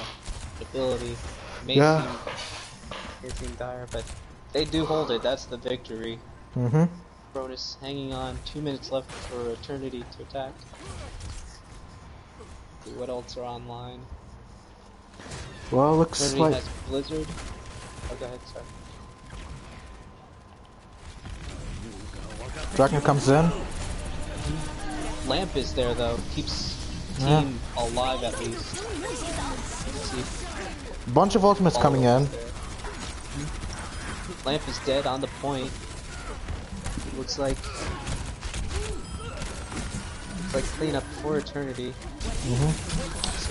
ability. May seem dire, but they do hold it. That's the victory. Cronus hanging on. 2 minutes left for Eternity to attack. See what else are online. Well, looks Eternity like has Blizzard. Oh, go ahead, sorry. Dragon comes in. Lamp is there though. Keeps team alive at least. Let's see. Bunch of ultimates coming in. Lamp is dead on the point. Looks like cleanup for Eternity.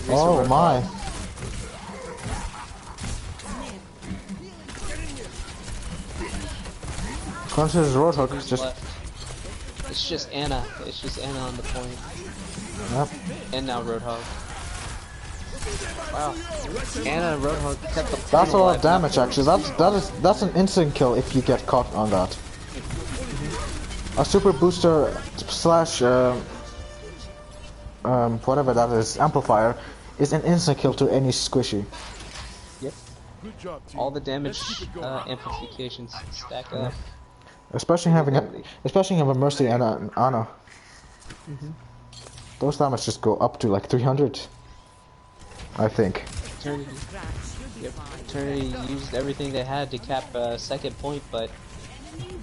Oh my. Cronus' Roadhog is just... It's just Anna. It's just Anna on the point. Yep. And now Roadhog. Wow. Anna and Roadhog kept the point. That's a lot alive. of damage actually. That's an instant kill if you get caught on that. A super booster slash whatever that is, amplifier, is an instant kill to any squishy. Yep. All the damage amplifications stack up. Especially having a Mercy and an Ana. Those damage just go up to like 300. I think. Eternity used everything they had to cap second point, but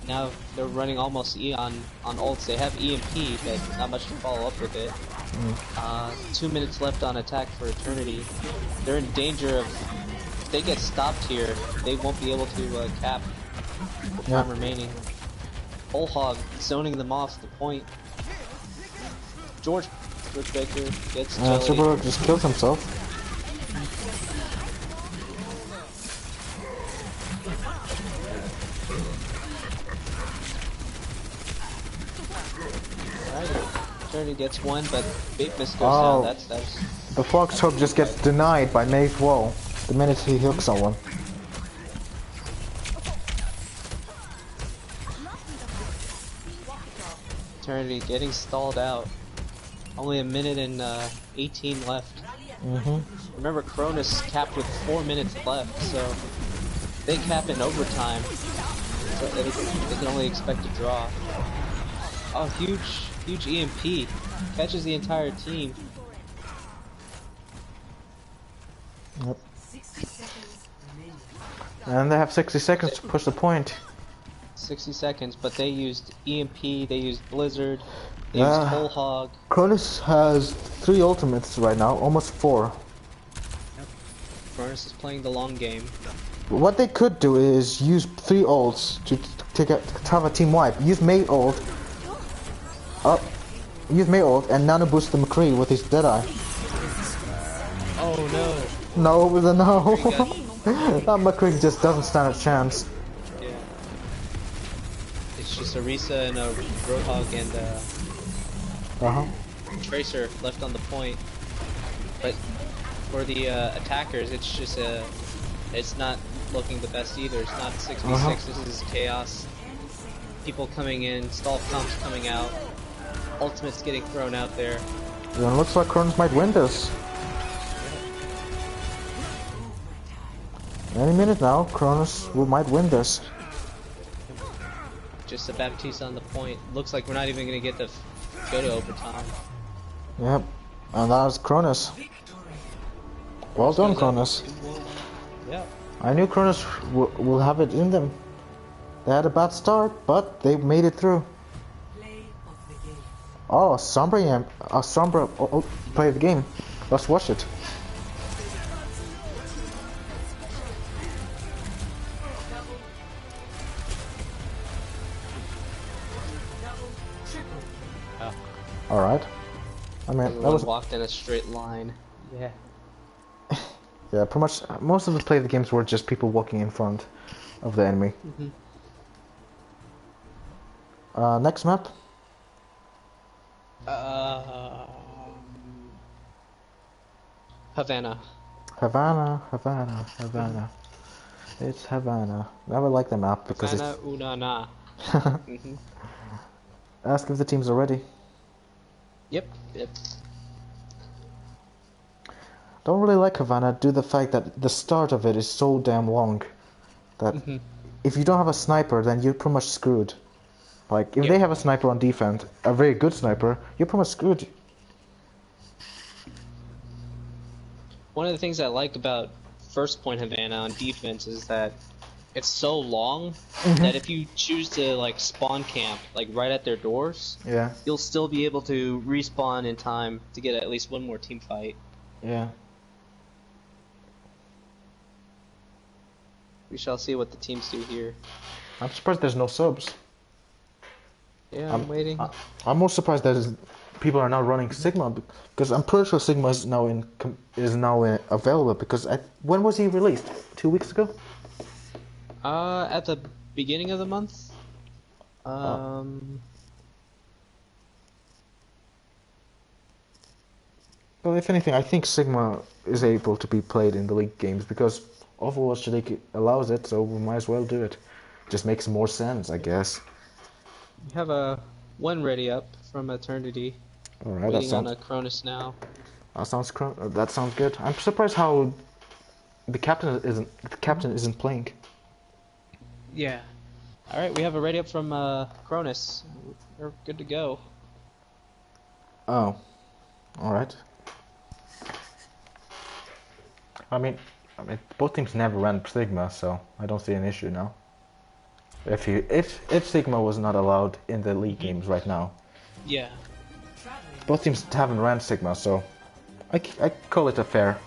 now they're running almost E on ults. They have EMP, but not much to follow up with it. 2 minutes left on attack for Eternity. They're in danger of, if they get stopped here, they won't be able to cap the time remaining. Whole hog zoning them off the point. George Baker gets jelly. Super just kills himself. Eternity gets one, but Big Miss goes down. That's the Fox hook just gets denied by May's wall the minute he hooks someone. Eternity getting stalled out. Only a minute and 18 left. Remember, Cronus capped with 4 minutes left, so they cap in overtime. So they can only expect a draw. Oh, huge EMP. Catches the entire team. Yep. And they have 60 seconds to push the point. 60 seconds, but they used EMP, they used Blizzard, they used Whole Hog. Cronus has 3 ultimates right now, almost 4. Yep. Cronus is playing the long game. What they could do is use 3 ults to have a team wipe. Use May ult. Use May ult and nano boost the McCree with his Deadeye. Oh no. No, with a no. That McCree just doesn't stand a chance. Yeah. It's just Orisa and a Roadhog and Tracer left on the point. But for the attackers, it's just it's not looking the best either. It's not 66. This is chaos. People coming in, stall comps coming out, ultimates getting thrown out there. Yeah, it looks like Cronus might win this. Any minute now, Cronus might win this. Just a Baptiste on the point. Looks like we're not even going to get to go to overtime. Yep, and that's Cronus. Well done, Cronus. Yeah. I knew Cronus will have it in them. They had a bad start, but they made it through. Oh, Sombra play the game. Let's watch it. Oh. All right. I mean, Everyone that was walked in a straight line. Yeah. Yeah, pretty much most of the played games were just people walking in front of the enemy. Next map. Havana. Havana, Havana, Havana. It's Havana. I would like the map because Havana Unana. it's... Ask if the teams are ready. Yep. Don't really like Havana due to the fact that the start of it is so damn long that if you don't have a sniper, then you're pretty much screwed. Like, if they have a sniper on defense, a very good sniper, you're pretty much screwed. One of the things I like about First Point Havana on defense is that it's so long that if you choose to like spawn camp like right at their doors, you'll still be able to respawn in time to get at least one more team fight. Yeah. We shall see what the teams do here. I'm surprised there's no subs. Yeah, I'm waiting. I'm more surprised that people are now running Sigma because I'm pretty sure Sigma is now available because when was he released? 2 weeks ago? At the beginning of the month. Well, if anything, I think Sigma is able to be played in the league games because Overwatch League allows it, so we might as well do it. Just makes more sense, I guess. We have one ready up from Eternity. All right, waiting on a Cronus now. That sounds good. I'm surprised how the captain isn't playing. Yeah. All right, we have a ready up from Cronus. We're good to go. Oh, all right. I mean, both teams never ran Sigma, so I don't see an issue now. If Sigma was not allowed in the league games right now, yeah, both teams haven't ran Sigma, so I call it a fair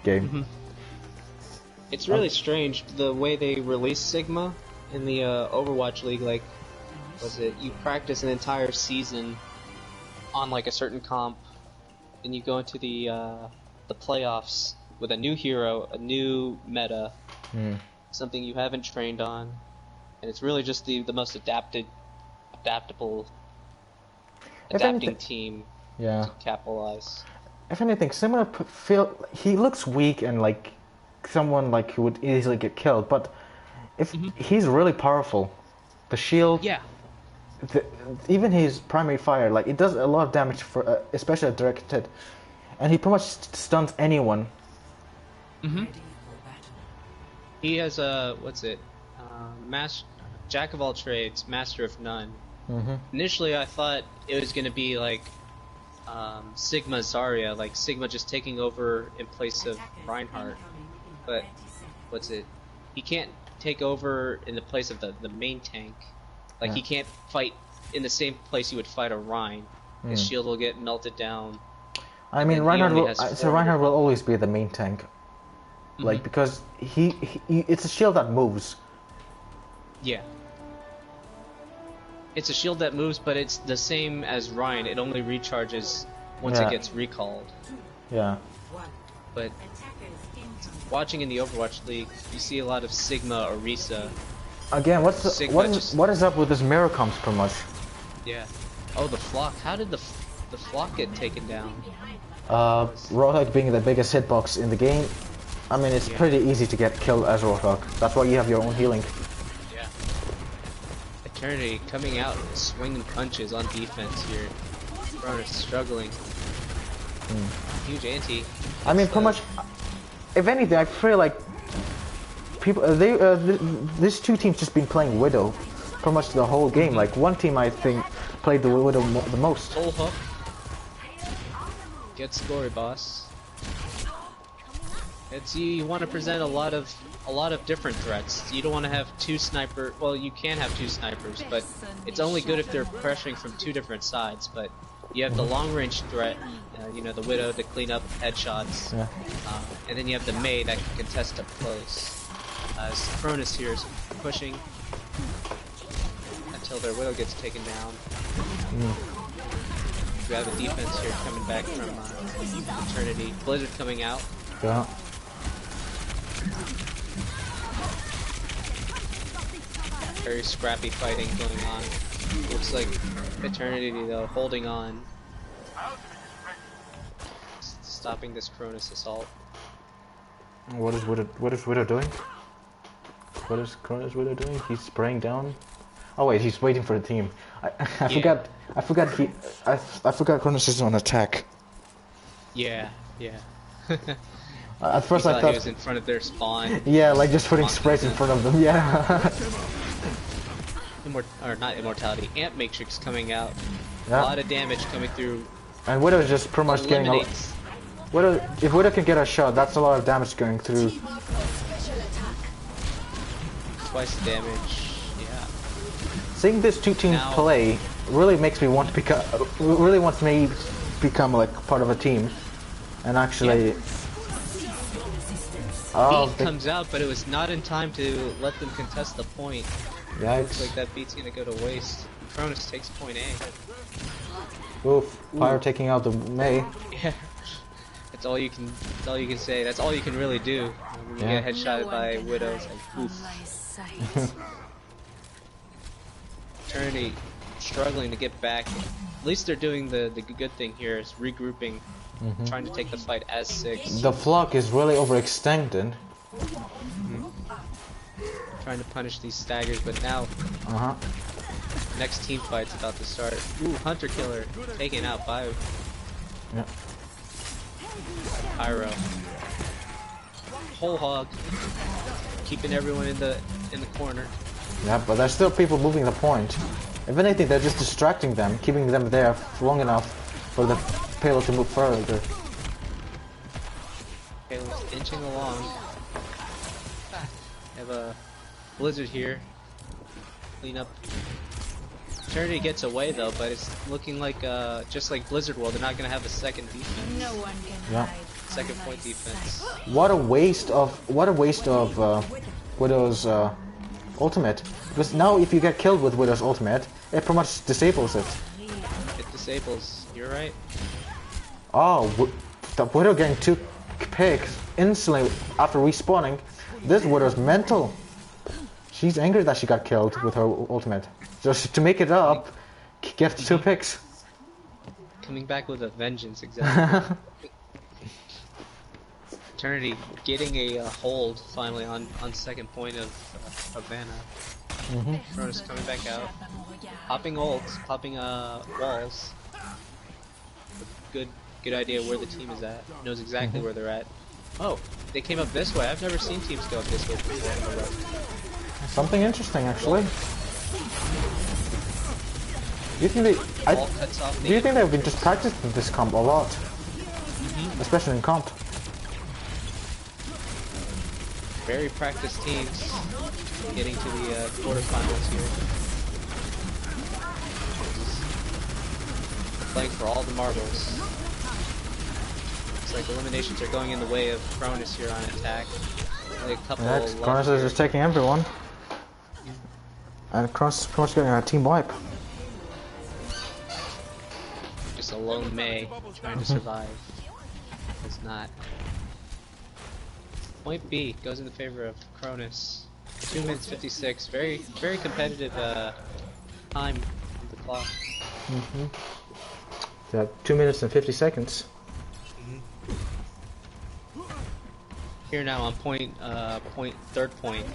game. It's really strange the way they release Sigma in the Overwatch League. Like, you practice an entire season on like a certain comp, and you go into the playoffs with a new hero, a new meta, something you haven't trained on, and it's really just the most adaptable team to capitalize. If anything, similar he looks weak and like someone like who would easily get killed, but if he's really powerful, the shield, even his primary fire, like it does a lot of damage for especially a direct hit, and he pretty much stuns anyone. He has Jack of all trades, master of none. Initially, I thought it was gonna be like Sigma Zarya, like Sigma just taking over in place of Reinhardt. But he can't take over in the place of the main tank. Like he can't fight in the same place you would fight a Rein. His shield will get melted down. I mean, Reinhardt will always be the main tank. Like because he it's a shield that moves. Yeah. It's a shield that moves, but it's the same as Rein. It only recharges once it gets recalled. Yeah. But watching in the Overwatch League, you see a lot of Sigma Orisa. Again, what is up with this mirror comps pretty much? Yeah. Oh, the flock. How did the flock get taken down? Roadhog being the biggest hitbox in the game. I mean, it's pretty easy to get killed as Roadhog. That's why you have your own healing. Yeah. Eternity coming out swinging punches on defense here. Cronus struggling. Huge anti. I mean, pretty much. If anything, I feel like people these two teams just been playing Widow pretty much the whole game. Like one team I think played the Widow the most. Full hook. Get scory, boss. You want to present a lot of different threats. You don't want to have two sniper. Well, you can have two snipers, but it's only good if they're pressuring from two different sides. But you have the long range threat, the Widow to clean up headshots, and then you have the Mei that can contest up close. As Cronus here is pushing until their Widow gets taken down. We have a defense here coming back from Eternity. Blizzard coming out. Yeah. Very scrappy fighting going on. Looks like Eternity though holding on, stopping this Cronus assault. What is Widow doing? What is Cronus Widow doing? He's spraying down. Oh wait, he's waiting for the team. I forgot. I forgot Cronus is on attack. Yeah, yeah. At first I thought he was in front of their spawn. Yeah, like just putting sprays in front of them. Yeah. Or not immortality. Amp Matrix coming out. Yeah. A lot of damage coming through. And Widow's just pretty much getting a... Widow, if Widow can get a shot, that's a lot of damage going through. Twice the damage. Yeah. Seeing this two teams play really makes me want to become... Really wants me to become like part of a team. And actually... Yeah. Oh, Beat comes out, but it was not in time to let them contest the point. Yikes. Looks like that beat's gonna go to waste. Cronus takes point A. Oof. Pyro taking out the Mei. Yeah. That's all you can. That's all you can say. That's all you can really do. When you get headshotted by Widows, like oof. Eternity struggling to get back. At least they're doing the good thing here is regrouping, trying to take the fight as 6. The flock is really overextended. Trying to punish these staggers, but now next team fight's about to start. Ooh, Hunter Killer taken out by Pyro. Whole hog, keeping everyone in the corner. Yeah, but there's still people moving the point. If anything, they're just distracting them, keeping them there long enough for the payload to move further. Payload's inching along. Have a Blizzard here. Clean up. Eternity gets away though, but it's looking like just like Blizzard World, they're not gonna have a second defense. No one can hide. Second point defense. What a waste of Widow's ultimate. Because now if you get killed with Widow's ultimate, it pretty much disables it. It disables. You're right. Oh, the Widow getting 2 picks instantly after respawning. This Widow's mental. She's angry that she got killed with her ultimate. Just to make it up, get 2 picks. Coming back with a vengeance, exactly. Eternity getting a hold finally on second point of Havana. Cronus coming back out, popping ults, popping walls. Good idea where the team is at. Knows exactly where they're at. Oh, they came up this way. I've never seen teams go up this way before in a row. Something interesting, actually. Do you think they've been just practicing this comp a lot, especially in comp? Very practiced teams getting to the quarterfinals here. Playing for all the marbles. Looks like eliminations are going in the way of Cronus here on attack. Only a couple left. Cronus is just taking everyone. And Cronus getting a team wipe. Just a lone Mei trying to survive. It's not. Point B goes in the favor of Cronus. 2 minutes 56. Very competitive time on the clock. Yeah, 2 minutes and 50 seconds. Here now on third point,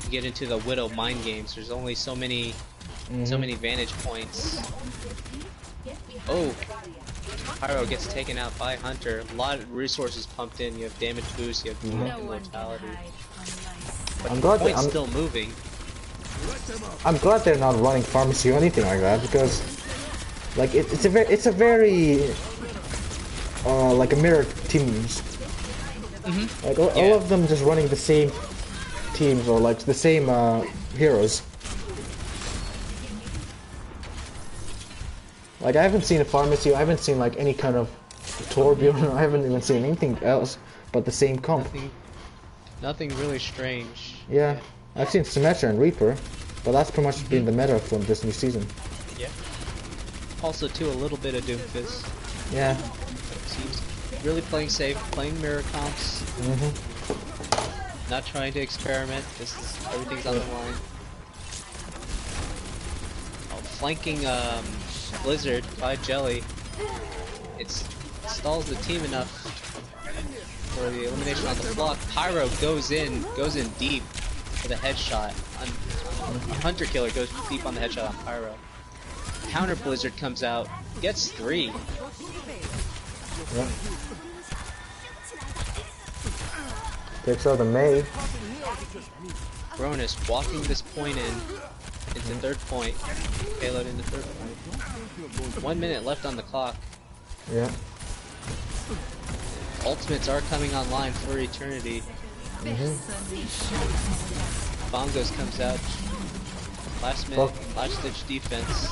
you get into the Widow mind games. There's only so many vantage points. Oh, Pyro gets taken out by Hunter. A lot of resources pumped in. You have damage boost, you have immortality. But I'm glad point's still moving. I'm glad they're not running pharmacy or anything like that, because like it's a very like a mirror teams. Like all of them just running the same teams or like the same heroes. Like I haven't seen a pharmacy, I haven't seen like any kind of Torbjorn, I haven't even seen anything else but the same comp. Nothing really strange. Yeah, I've seen Symmetra and Reaper, but that's pretty much been the meta from this new season. Yeah. Also too, a little bit of Doomfist. Yeah. Seems really playing safe, playing mirror comps. Not trying to experiment. Everything's on the line. Oh, flanking Blizzard by Jelly. It stalls the team enough for the elimination on the block. Pyro goes in deep for the headshot. Hunter Killer goes deep on the headshot on Pyro. Counter Blizzard comes out, gets 3. Yeah. Takes out the May. Cronus walking this point into third point. Payload into third point. 1 minute left on the clock. Yeah. Ultimates are coming online for Eternity. Bongos comes out. Last minute, last ditch defense.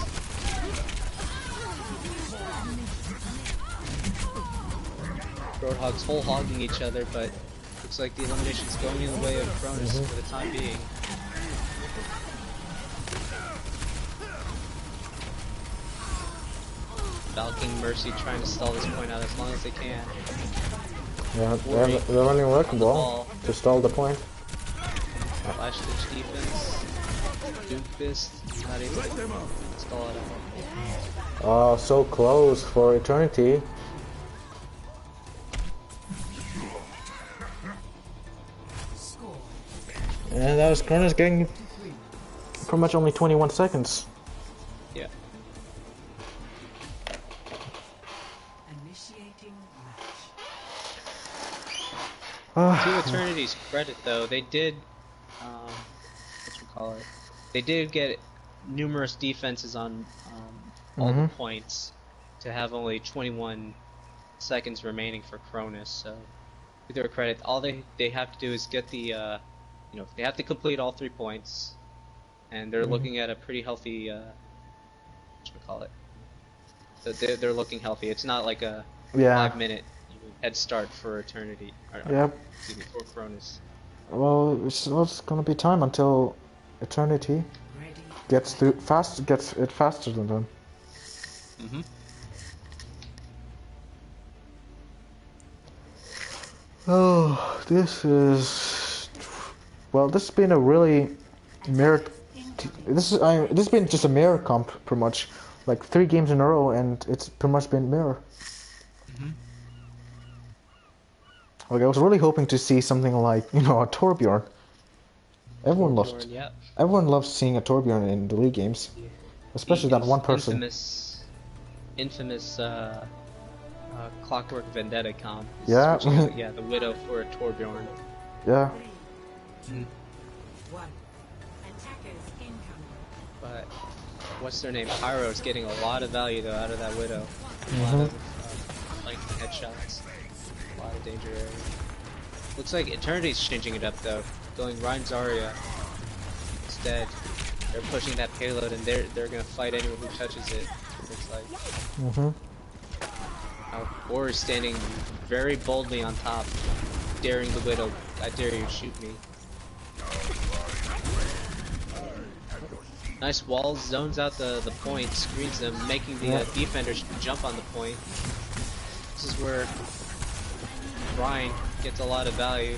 Roadhogs whole hogging each other, but looks like the elimination's going in the way of Cronus for the time being. Valking Mercy trying to stall this point out as long as they can. Yeah, they're running workable to stall the point. Flash ditch defense. Doom Fist, not able to stall it out. Oh, so close for Eternity. And that was Cronus getting pretty much only 21 seconds. Yeah. To Eternity's credit, though, they did, they did get numerous defenses on all the points to have only 21 seconds remaining for Cronus. So, to their credit, all they have to do is get the, they have to complete all 3 points, and they're looking at a pretty healthy, So they're looking healthy. It's not like a 5-minute head start for Eternity. Excuse me, for Cronus. Well, it's gonna be time until Eternity gets it faster than them. Oh, this has been a really mirror. This has been just a mirror comp, pretty much, like 3 games in a row, and it's pretty much been mirror. Like, I was really hoping to see something like, a Torbjorn. Everyone loves seeing a Torbjorn in the League games, especially that one person. Infamous Clockwork Vendetta comp. Yeah. The Widow for a Torbjorn. Yeah. But what's their name? Pyro's getting a lot of value though out of that Widow. A lot of headshots. A lot of danger area. Looks like Eternity's changing it up though. Going Ryan Zarya instead. They're pushing that payload and they're gonna fight anyone who touches it. Looks like. Or is standing very boldly on top, daring the Widow. I dare you, shoot me. Nice wall, zones out the point, screens them, making the defenders jump on the point. This is where Ryan gets a lot of value,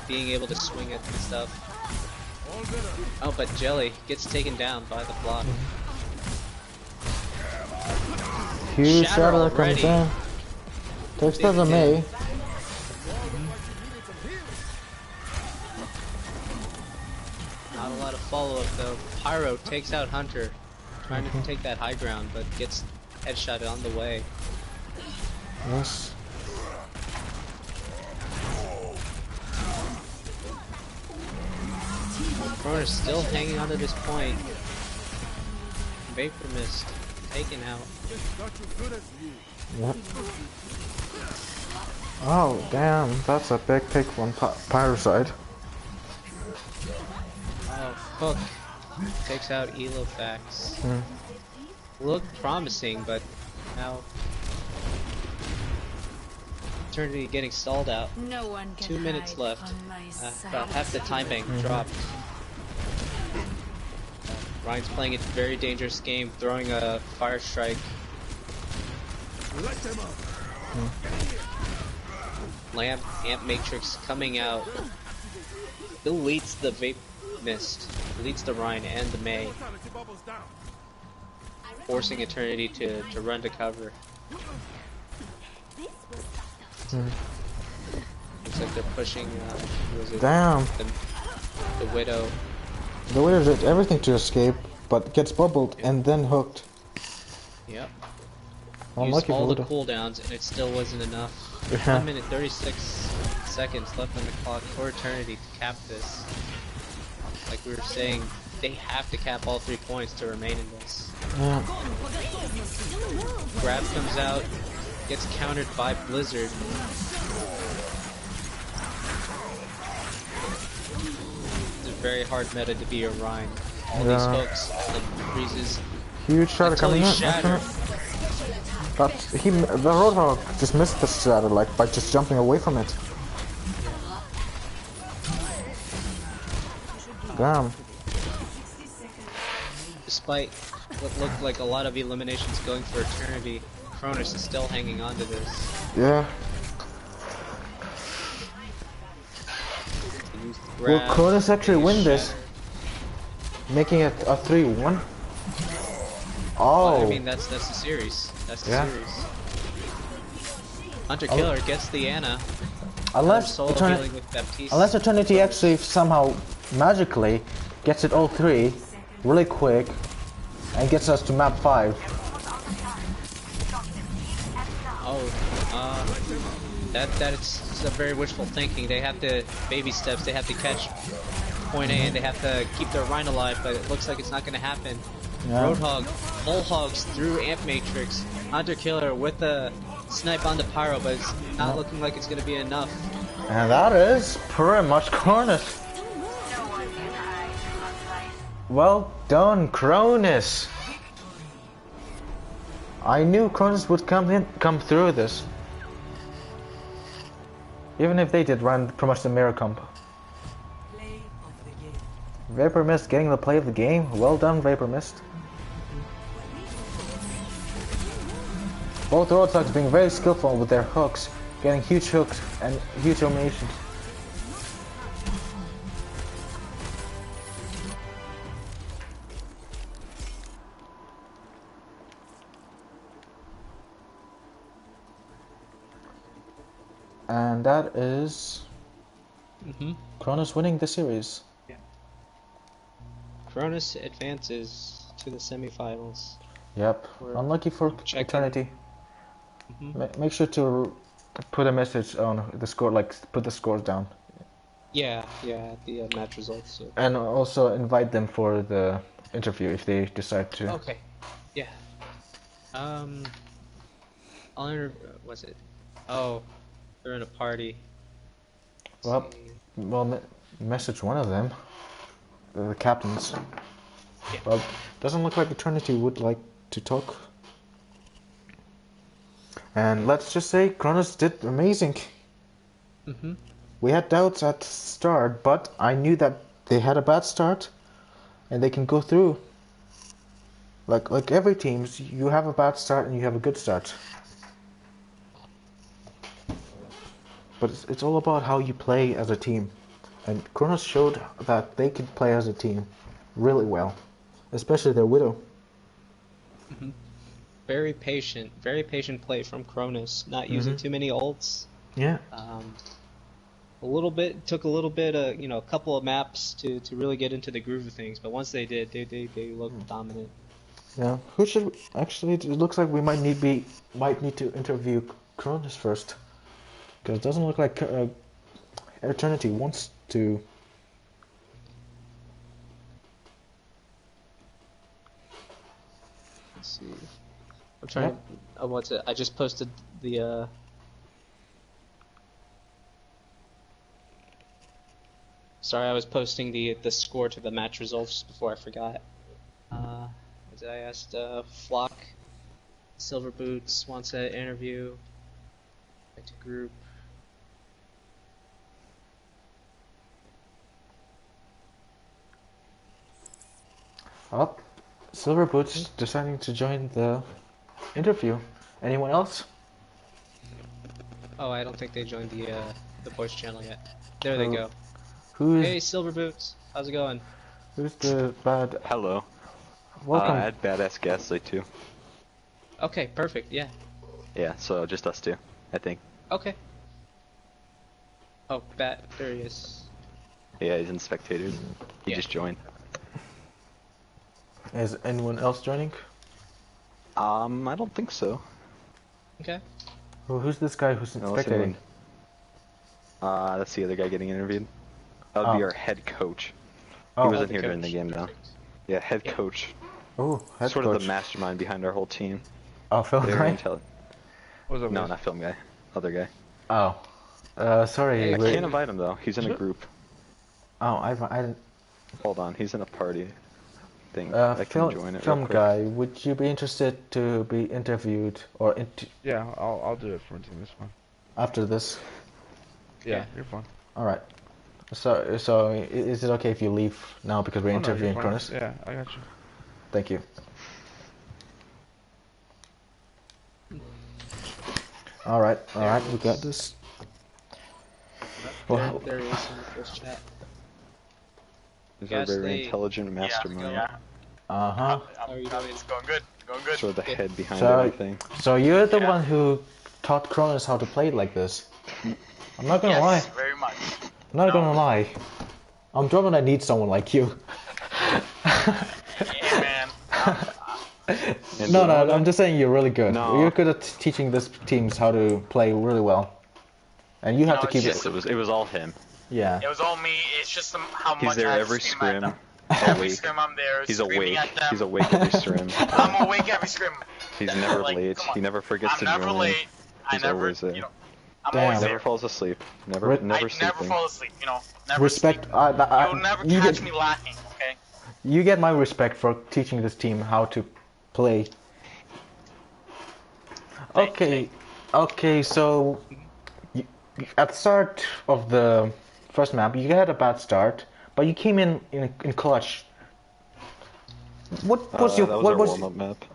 being able to swing it and stuff. Oh, but Jelly gets taken down by the block. Huge shadow comes in. Takes down the May. Not a lot of follow-up though. Pyro takes out Hunter, trying to take that high ground, but gets headshotted on the way. Yes. Cronus still hanging onto this point. Vapor Mist taken out. Yep. Oh damn, that's a big pick from Pyroside. Oh, Hook takes out Elofax. Looked promising, but now Eternity getting stalled out. No one can 2 minutes hide left. from my sight. About half the time bank dropped. Ryan's playing a very dangerous game, throwing a fire strike. Lamp, Amp Matrix coming out. deletes the Vape Mist, deletes the Rhine and the May, forcing Eternity to run to cover. Looks like they're pushing, who is it? Damn. The Widow. The Widow did everything to escape, but gets bubbled and then hooked. Yep. Used Unlucky all for the Widow. cooldowns and it still wasn't enough. Yeah. 1 minute 36 seconds left on the clock for Eternity to cap this. Like we were saying, they have to cap all 3 points to remain in this. Yeah. Grab comes out, gets countered by Blizzard. It's a very hard meta to be a Rhine. All these hooks, all the freezes. Huge shatter Until coming you in. shatter. But the Roadhog just missed the shatter, like by just jumping away from it. Damn. Despite what looked like a lot of eliminations going for Eternity, Cronus is still hanging on to this. Yeah. He used the Will grab, Cronus actually he win used this? shatter. Making it a 3-1? Well, Oh. I mean, that's the series. That's the Yeah. series. Hunter Killer gets the Ana. Unless Solo dealing with Baptiste. Unless Eternity actually somehow magically gets it all 3 really quick and gets us to map 5. That is a very wishful thinking. They have to baby steps. They have to catch point A and they have to keep their Rhine alive. But it looks like it's not going to happen. Yeah. Roadhog, Bullhogs through Amp Matrix. Hunter Killer with the snipe on the Pyro, but it's not looking like it's going to be enough. And that is pretty much Cronus. Well done, Cronus. I knew Cronus would come through this. Even if they did run pretty much the mirror comp. Vapor Mist getting the play of the game. Well done, Vapor Mist. Both Roadhogs being very skillful with their hooks, getting huge hooks and huge eliminations. And that is Cronus winning the series. Cronus advances to the semifinals. Yep. We're Unlucky for checking. Eternity. Make sure to put a message on the score, like put the scores down. Yeah, at the match results. So. And also invite them for the interview if they decide to. Okay. Yeah. What's it? Oh, they're in a party. Well, message one of them. The captains. Yeah. Well, doesn't look like Eternity would like to talk. And let's just say Cronus did amazing. We had doubts at start, but I knew that they had a bad start and they can go through. Like every team, you have a bad start and you have a good start. But it's all about how you play as a team. And Cronus showed that they could play as a team really well. Especially their Widow. Very patient play from Cronus, not using too many ults. Yeah. Took a little bit, a couple of maps to really get into the groove of things, but once they did, they looked dominant. Yeah. Who should actually? It looks like we might need to interview Cronus first, because it doesn't look like Eternity wants to. Let's see. I'm trying. What's it? I just posted the. Sorry, I was posting the score to the match results before I forgot. As I asked Flock, Silver Boots wants an interview. Back to group. Up. Silver Boots deciding to join the interview. Anyone else? Oh, I don't think they joined the voice channel yet. There they go. Who's Hey, Silver Boots. How's it going? who's the bad? Hello. Welcome. I had badass Ghastly too. Okay, perfect. Yeah. Yeah, so just us two, I think. Okay. Oh, Bat. There he is. Yeah, he's in spectators. He Yeah. just joined. Is anyone else joining? I don't think so. Okay. Who's this guy who's Unless spectating? anyone- that's the other guy getting interviewed. That would be our head coach. Oh. He wasn't the here during coach. the game though. Yeah, head coach. Oh, head Sort coach. of the mastermind behind our whole team. Oh, Phil Very guy? intelligent. What's up, No, guys? not film guy. Other guy. Oh. Sorry. Hey, I wait. can't invite him though. He's in a group. Oh, I didn't. Hold on, he's in a party thing. I can Film, join it film real quick. guy, would you be interested to be interviewed or Yeah, I'll do it for team this one. after this? Yeah, Yeah. you're fine. All right. So is it okay if you leave now because we're Oh, no, you're interviewing fine. Cronus? Yeah, I got you. Thank you. All right, we got this. Well, There he is in the first chat. He's a very Ghastly. intelligent mastermind. Yeah, uh-huh. How are you doing? it's going good. Going good. Sort of the head behind So- everything. So you're the Yeah. one who taught Cronus how to play it like this. I'm not gonna lie. Yes, very much. I'm not No. gonna lie. I'm drunk and I need someone like you. Hey, man. And No, you know no, I'm just saying you're really good. No. You're good at teaching this teams how to play really well. And you have No, to it's keep just- it. It was all him. Yeah. It was all me. It's just how much He's there I have to every scream at scrim. them. All Every week. scrim I'm there. He's screaming awake. At them. He's awake every scrim. I'm awake every scrim. He's never Like, late. come on. He never forgets I'm to never join. late. I He's never, always there. you know, I'm Damn. always Never there. falls asleep. Never, Ri- never I sleeping. never fall asleep. You know, never Respect. sleep. You'll You'll never catch me lacking. Okay. You get my respect for teaching this team how to play. Okay. Okay. So, at the start of the first map, you had a bad start, but you came in clutch. What was your that was what our was? warm-up map.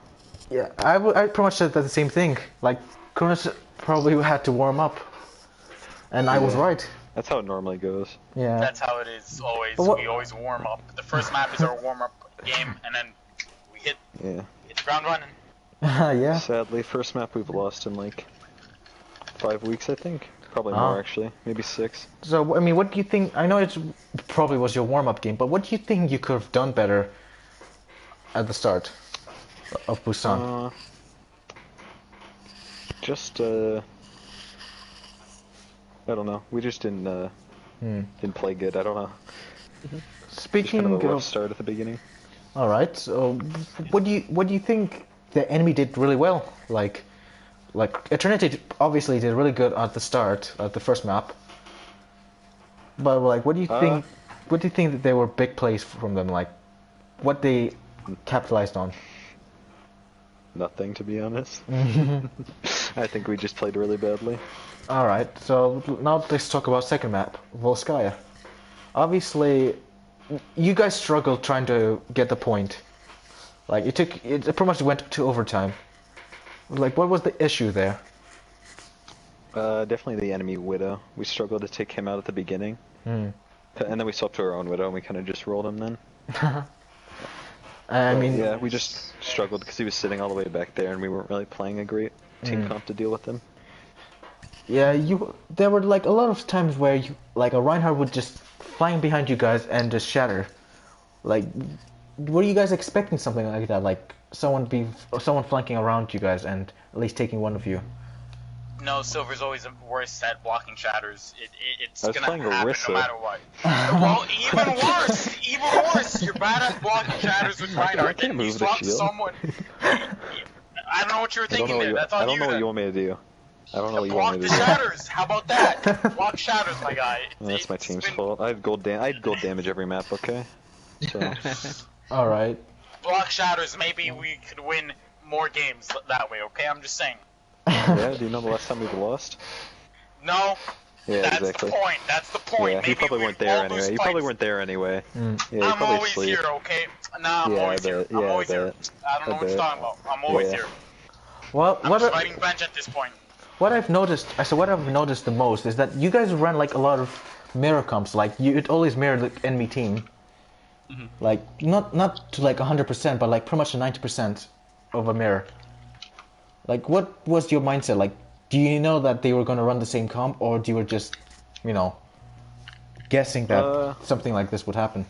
Yeah, I pretty much said the same thing. Like, Cronus probably had to warm up, and I was Yeah. right. That's how it normally goes. Yeah. That's how it is always. But what- We always warm up. The first map is our warm up game, and then we hit Yeah. the ground running. Yeah. Sadly, first map we've lost in like 5 weeks, I think. Probably Ah. more actually. Maybe 6. So, I mean, what do you think? I know it probably was your warm-up game, but what do you think you could have done better at the start of Busan? Just I don't know. We just didn't play good. I don't know. Just Speaking kind of a rough of, start at the beginning. all right. So, what do you think the enemy did really well? Like Eternity obviously did really good at the start at the first map. But like, what do you think? What do you think that they were big plays from them? Like, what they capitalized on? Nothing, to be honest. I think we just played really badly. All right, so now let's talk about second map, Volskaya. Obviously, you guys struggled trying to get the point. Like it pretty much went to overtime. Like, what was the issue there? Definitely the enemy Widow. We struggled to take him out at the beginning. And then we swapped to our own Widow and we kind of just rolled him then. I mean, Yeah, we just struggled because he was sitting all the way back there and we weren't really playing a great team comp to deal with him. yeah, there were like a lot of times where a Reinhardt would just flying behind you guys and just shatter. Like, were you guys expecting something like that? Like someone flanking around you guys and at least taking one of you? No, Silver's always the worst at blocking shatters. It's I was gonna playing happen Orisa. no matter what. Well, even worse! Even worse! You're bad at blocking shatters with Reinhardt. I can't You move the swap shield. someone. I don't know what you were I don't thinking know there. That's I on don't you know what then. you want me to do. I don't know what you Block want the me to do. shatters. How about that? Block shatters, my guy. Well, that's my team's been- fault. I had gold damage every map, okay? So, All right. Block shatters. Maybe we could win more games that way. Okay, I'm just saying. yeah, do you know the last time we've lost? No. Yeah, That's exactly. the point. That's the point. Yeah, Maybe you probably we weren't there all lose anyway. You probably fights. weren't there anyway. Yeah, you I'm probably always sleep. here, okay? Nah, I'm Yeah, always I here. bet. I'm Yeah, I always here. bet. I don't know I what you're bet. talking about. I'm always Yeah. here. Well, I'm just fighting bench at this point. what I've noticed the most is that you guys run like a lot of mirror comps, like you'd always mirror the enemy team. Like not to like 100%, but like pretty much 90% of a mirror. Like, what was your mindset? Like, do you know that they were gonna run the same comp, or do you were just, you know, guessing that something like this would happen?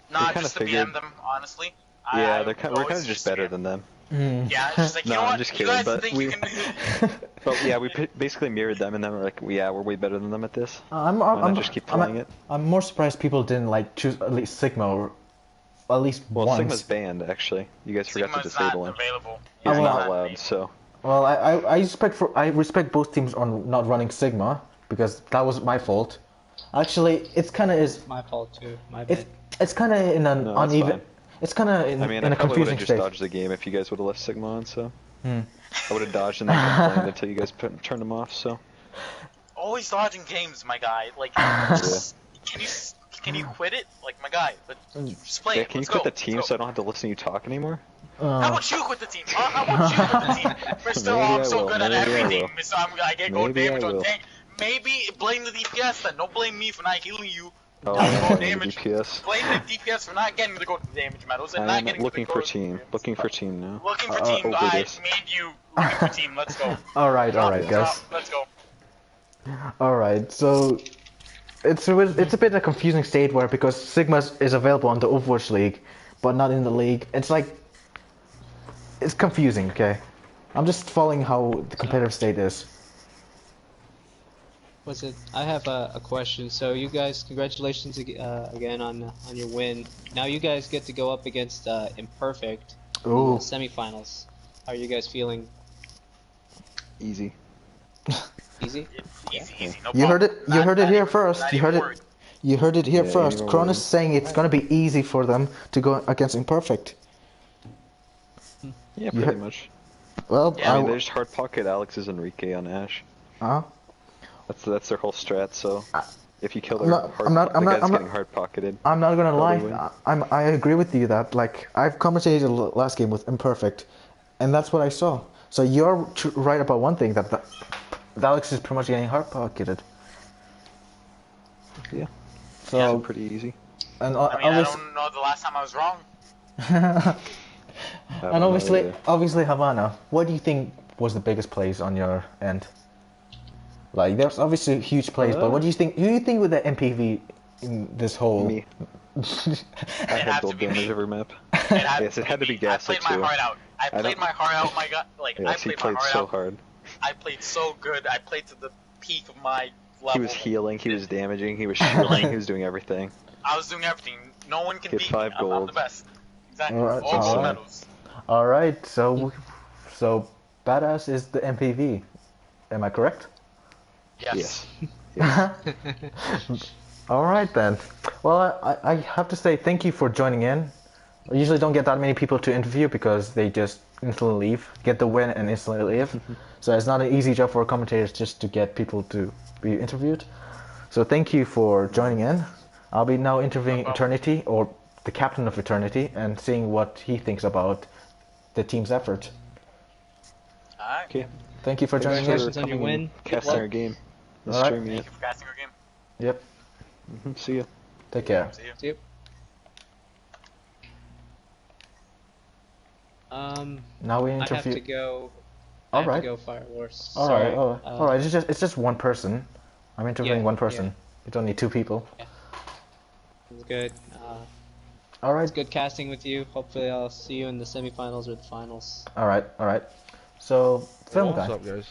Nah, kinda just to figured- BM them, honestly. Yeah, I we're kind of always just better BM. than them. Yeah, it's just like, you No, know I'm what? just You kidding, guys but think we- you can do... But yeah, we basically mirrored them, and then we're like, yeah, we're way better than them at this. I'm Why not just keep playing it? I'm more surprised people didn't like choose at least Sigma or at least Well, once. Sigma's banned, actually. You guys forgot to Sigma's disable not him. available. He's well, not allowed, so... Well, I respect both teams on not running Sigma because that was my fault. Actually, it's kind of is My fault too. My bad. it's kind of in an No, that's uneven. fine. It's kind of in, I mean, in I a probably would confusing have just state. dodged the game if you guys would have left Sigma on, so... I would have dodged and then complained until you guys turned them off, so... Always dodging games, my guy. Like, just, can you quit it? Like, my guy, just play Yeah, it. can you Let's quit go. the team Let's so go. I don't have to listen to you talk anymore? How about you quit the team? How about you quit the team? Mister, Maybe I'm I so will, good at maybe I everything. will. Mister, I get gold Maybe I damage on will. tank. Maybe blame the DPS then. Don't blame me for not healing you. Oh, That's yeah, gold the damage. DPS. Blame the DPS for not getting the gold damage medals and not I'm getting looking the for gold team. Looking for team now. Looking for team. over I this. made you looking for team. Let's go. all right, guys. Let's go. All right, so it's a bit of a confusing state where because Sigma is available on the Overwatch League, but not in the league. It's like it's confusing. Okay, I'm just following how the competitive state is. What's it? I have a question. So you guys, congratulations again on your win. Now you guys get to go up against Imperfect in the Ooh. semifinals. How are you guys feeling? Easy. Easy? Easy. No You heard problem. it. You heard it here even- first. not You even heard it. worried. You heard it here Yeah, first. even Cronus worried. saying it's gonna be easy for them to go against Imperfect. Yeah, You pretty ha- much. Well, Yeah, I mean, they just hard pocket Alex's Enrique on Ash. uh, That's their whole strat. So if you kill I'm their not- hard, I'm not- the I'm not- guy's I'm not- getting hard pocketed. I'm not gonna lie. Probably win. I agree with you that like I've commentated the last game with Imperfect, and that's what I saw. So you're right about one thing that Alex is pretty much getting hard pocketed. Yeah. So Pretty easy. and I mean, I obviously, don't know the last time I was wrong. and obviously Havana. What do you think was the biggest plays on your end? Like there's obviously huge plays, but what do you think? Who do you think with the MPV in this whole? Me. I had had to gold be damage me. every map. Yes, it had to be Gaslight I played too. my heart out. I don't- played my heart out. My God, like I Yes, he played my played heart so out. hard. I played so good. I played to the peak of my level. He was healing, he was damaging, he was shielding, he was doing everything. I was doing everything. No one can Get beat 5 me. I'm gold. the best. Exactly. Alright, All gold alright. medals. All right, so badass is the MPV. Am I correct? Yes. All right then. Well, I have to say thank you for joining in. I usually don't get that many people to interview because they just instantly leave, get the win and instantly leave. So it's not an easy job for commentators just to get people to be interviewed. So thank you for joining in. I'll be now interviewing Eternity, or the captain of Eternity, and seeing what he thinks about the team's effort. Alright. Okay. Thank you for joining in. Congratulations on your win. Casting our game. Let's Alright. stream Thank it. you for casting our game. Yep. See ya. Take care. See you. See you. Now we I have interview. to go. All I have right. to go Fire Wars. All Sorry. right. All right. It's just one person. I'm interviewing Yeah, one person. yeah. It's only 2 people. It's good. All right. It's good casting with you. Hopefully, I'll see you in the semifinals or the finals. All right. All right. So, film What's guy, up, guys?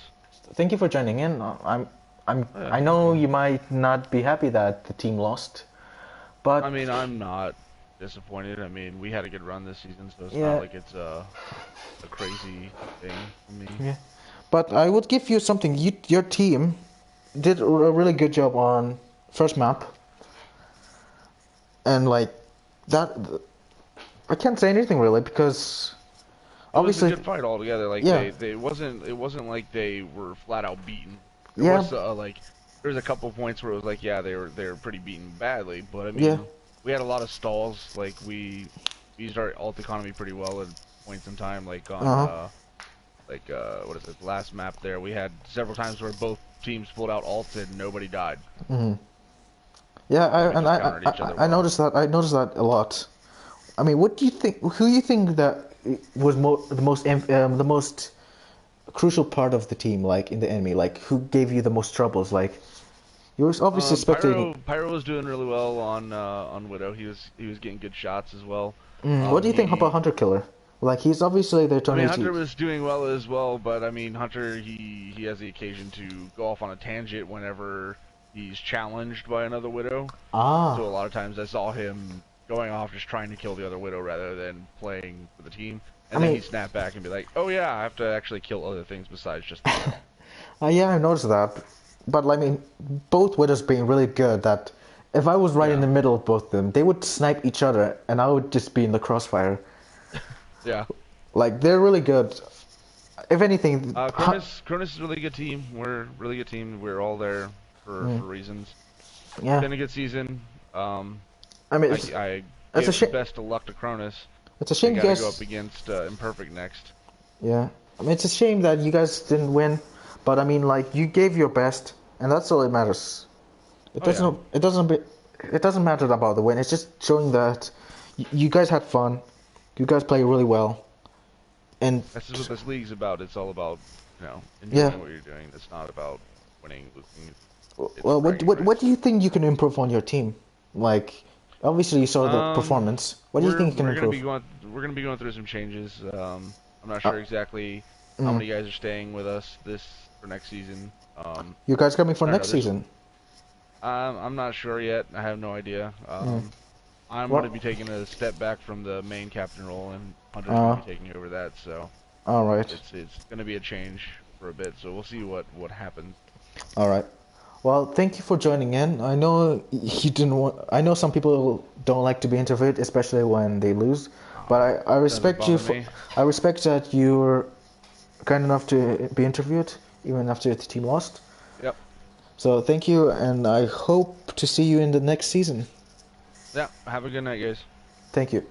thank you for joining in. Yeah. I know you might not be happy that the team lost, but I mean, I'm not disappointed. I mean, we had a good run this season, so it's Yeah. not like it's a crazy thing for me. yeah. But I would give you something. Your team did a really good job on first map, and like that. I can't say anything really because obviously. It was a good fight altogether. Like Yeah. it wasn't like they were flat out beaten. Yeah. Was, like there was a couple points where it was like, yeah, they were pretty beaten badly, but I mean, Yeah. we had a lot of stalls. Like we used our ult economy pretty well at points in time. Like on what is it? Last map there, we had several times where both teams pulled out ults and nobody died. Mhm. Yeah, We just countered each other I well. noticed that. I noticed that a lot. I mean, what do you think? Who you think that was the most crucial part of the team, like in the enemy? Like, who gave you the most troubles? Like, you were obviously spectating. Pyro was doing really well on Widow. He was getting good shots as well. What do you think about Hunter Killer? Like, he's obviously their I mean, tourney Hunter team. was doing well as well, but I mean, Hunter he has the occasion to go off on a tangent whenever he's challenged by another Widow. Ah, So a lot of times I saw him going off just trying to kill the other Widow rather than playing for the team. And I then mean- he'd snap back and be like, "Oh yeah, I have to actually kill other things besides just the Widow." yeah, I noticed that. But I mean, both Widows being really good. That if I was right in Yeah. the middle of both of them, they would snipe each other, and I would just be in the crossfire. Yeah. Like, they're really good. If anything, Cronus is a really good team. We're a really good team. We're all there for reasons. yeah. Been a good season. I mean, I it's a give shame. the best of luck to Cronus. It's a They shame you gotta guys. go up against Imperfect next. Yeah, I mean, it's a shame that you guys didn't win, but I mean, like, you gave your best, and that's all that matters. It Oh, yeah. doesn't. It doesn't. It doesn't matter about the win. It's just showing that you guys had fun. You guys play really well, and This is what this league's about. It's all about, enjoying Yeah. what you're doing. It's not about winning, losing. It's well, bragging what rights. do you think you can improve on your team? Like, obviously you saw the performance. What do you think you can we're improve? We're gonna be going through some changes. I'm not sure exactly how many guys are staying with us for next season. You guys coming for I don't next know, there's- season? I'm not sure yet. I have no idea. I'm What- going to be taking a step back from the main captain role, and Hunter's going to be taking over that. So All right. it's going to be a change for a bit. So we'll see what happens. All right. Well, thank you for joining in. I know you didn't want. I know some people don't like to be interviewed, especially when they lose. But I respect you. bother me. I respect that you were kind enough to be interviewed, even after the team lost. Yep. So thank you, and I hope to see you in the next season. Yeah. Have a good night, guys. Thank you.